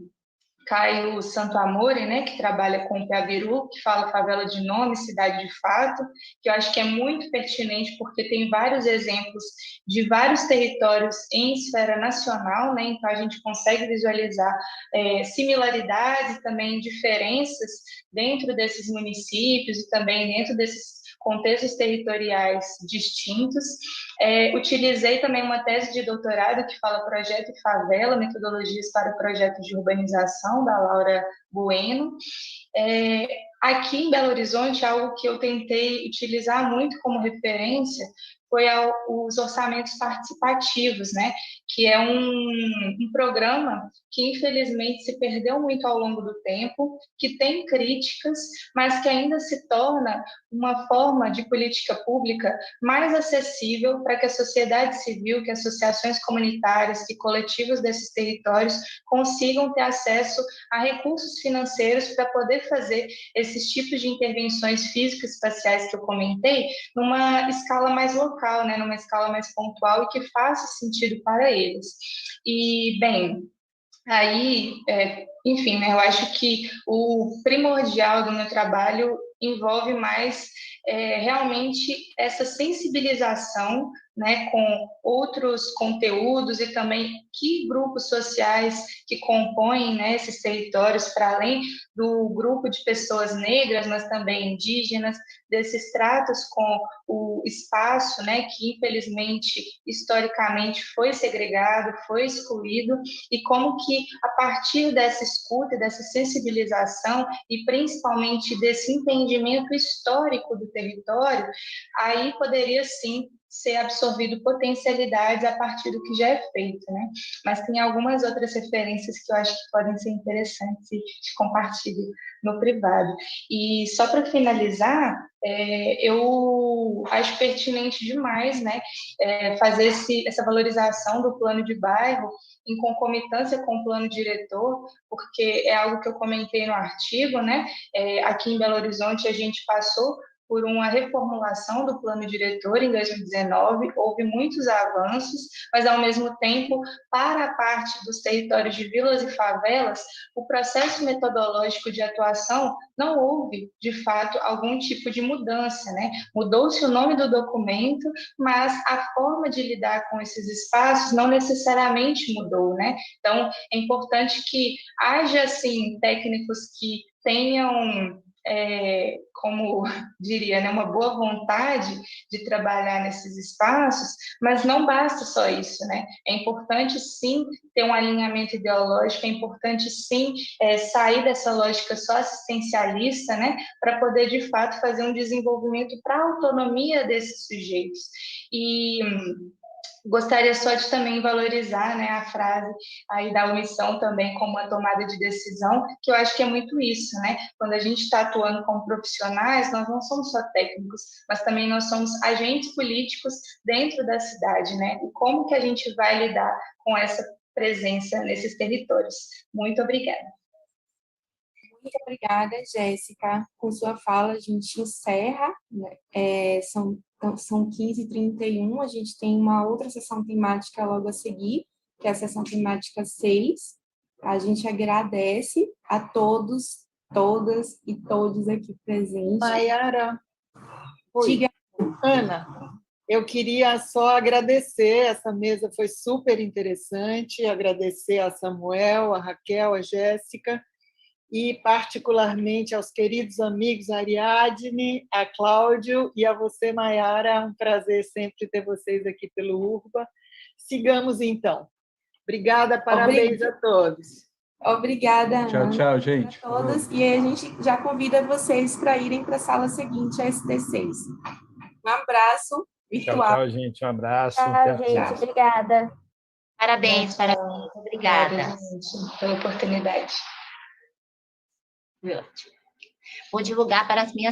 Caio Santoamore, né, que trabalha com o Piabiru, que fala Favela de Nome, Cidade de Fato, que eu acho que é muito pertinente porque tem vários exemplos de vários territórios em esfera nacional, né, então a gente consegue visualizar similaridades e também diferenças dentro desses municípios e também dentro desses contextos territoriais distintos. Utilizei também uma tese de doutorado que fala Projeto e Favela, Metodologias para o Projeto de Urbanização, da Laura Bueno. Aqui em Belo Horizonte, algo que eu tentei utilizar muito como referência foi os orçamentos participativos, né? Que é um programa que, infelizmente, se perdeu muito ao longo do tempo, que tem críticas, mas que ainda se torna uma forma de política pública mais acessível para que a sociedade civil, que associações comunitárias, que coletivos desses territórios consigam ter acesso a recursos financeiros para poder fazer esses tipos de intervenções físico-espaciais que eu comentei numa escala mais local, né, numa escala mais pontual e que faça sentido para eles. E, bem, aí, enfim, né, eu acho que o primordial do meu trabalho envolve mais realmente essa sensibilização, né, com outros conteúdos e também que grupos sociais que compõem, né, esses territórios, para além do grupo de pessoas negras, mas também indígenas, desses tratos com o espaço, né, que infelizmente, historicamente, foi segregado, foi excluído, e como que, a partir dessa escuta, dessa sensibilização e principalmente desse entendimento histórico do território, aí poderia sim ser absorvido potencialidades a partir do que já é feito, né? Mas tem algumas outras referências que eu acho que podem ser interessantes e te compartilho no privado. E só para finalizar, eu acho pertinente demais, né, fazer essa valorização do plano de bairro em concomitância com o plano diretor, porque é algo que eu comentei no artigo, né? Aqui em Belo Horizonte a gente passou por uma reformulação do plano diretor em 2019, houve muitos avanços, mas, ao mesmo tempo, para a parte dos territórios de vilas e favelas, o processo metodológico de atuação não houve, de fato, algum tipo de mudança, né? Mudou-se o nome do documento, mas a forma de lidar com esses espaços não necessariamente mudou, né? Então, é importante que haja, assim, técnicos que tenham como diria, né, uma boa vontade de trabalhar nesses espaços, mas não basta só isso, né? É importante, sim, ter um alinhamento ideológico, é importante, sim, sair dessa lógica só assistencialista, né, para poder, de fato, fazer um desenvolvimento para a autonomia desses sujeitos. E gostaria só de também valorizar, né, a frase aí da omissão também como uma tomada de decisão, que eu acho que é muito isso, né? Quando a gente está atuando como profissionais, nós não somos só técnicos, mas também nós somos agentes políticos dentro da cidade, né? E como que a gente vai lidar com essa presença nesses territórios? Muito obrigada. Muito obrigada, Jéssica. Com sua fala, a gente encerra, né? São 15h31, a gente tem uma outra sessão temática logo a seguir, que é a sessão temática 6. A gente agradece a todos, todas e todos aqui presentes. Maiara, Diga. Ana, eu queria só agradecer, essa mesa foi super interessante, agradecer a Samuel, a Raquel, a Jéssica, e particularmente aos queridos amigos Ariadne, a Cláudio e a você, Maiara. É um prazer sempre ter vocês aqui pelo URBA. Sigamos, então. Obrigada, parabéns a todos. Obrigada, Tchau, Ana. tchau, gente. A todos. E a gente já convida vocês para irem para a sala seguinte, a ST6. Um abraço virtual. Tchau, tchau, gente. Um abraço. Tchau, gente. Obrigada. Parabéns, parabéns. Obrigada. Gente, pela oportunidade. Foi ótimo. Vou divulgar para as minhas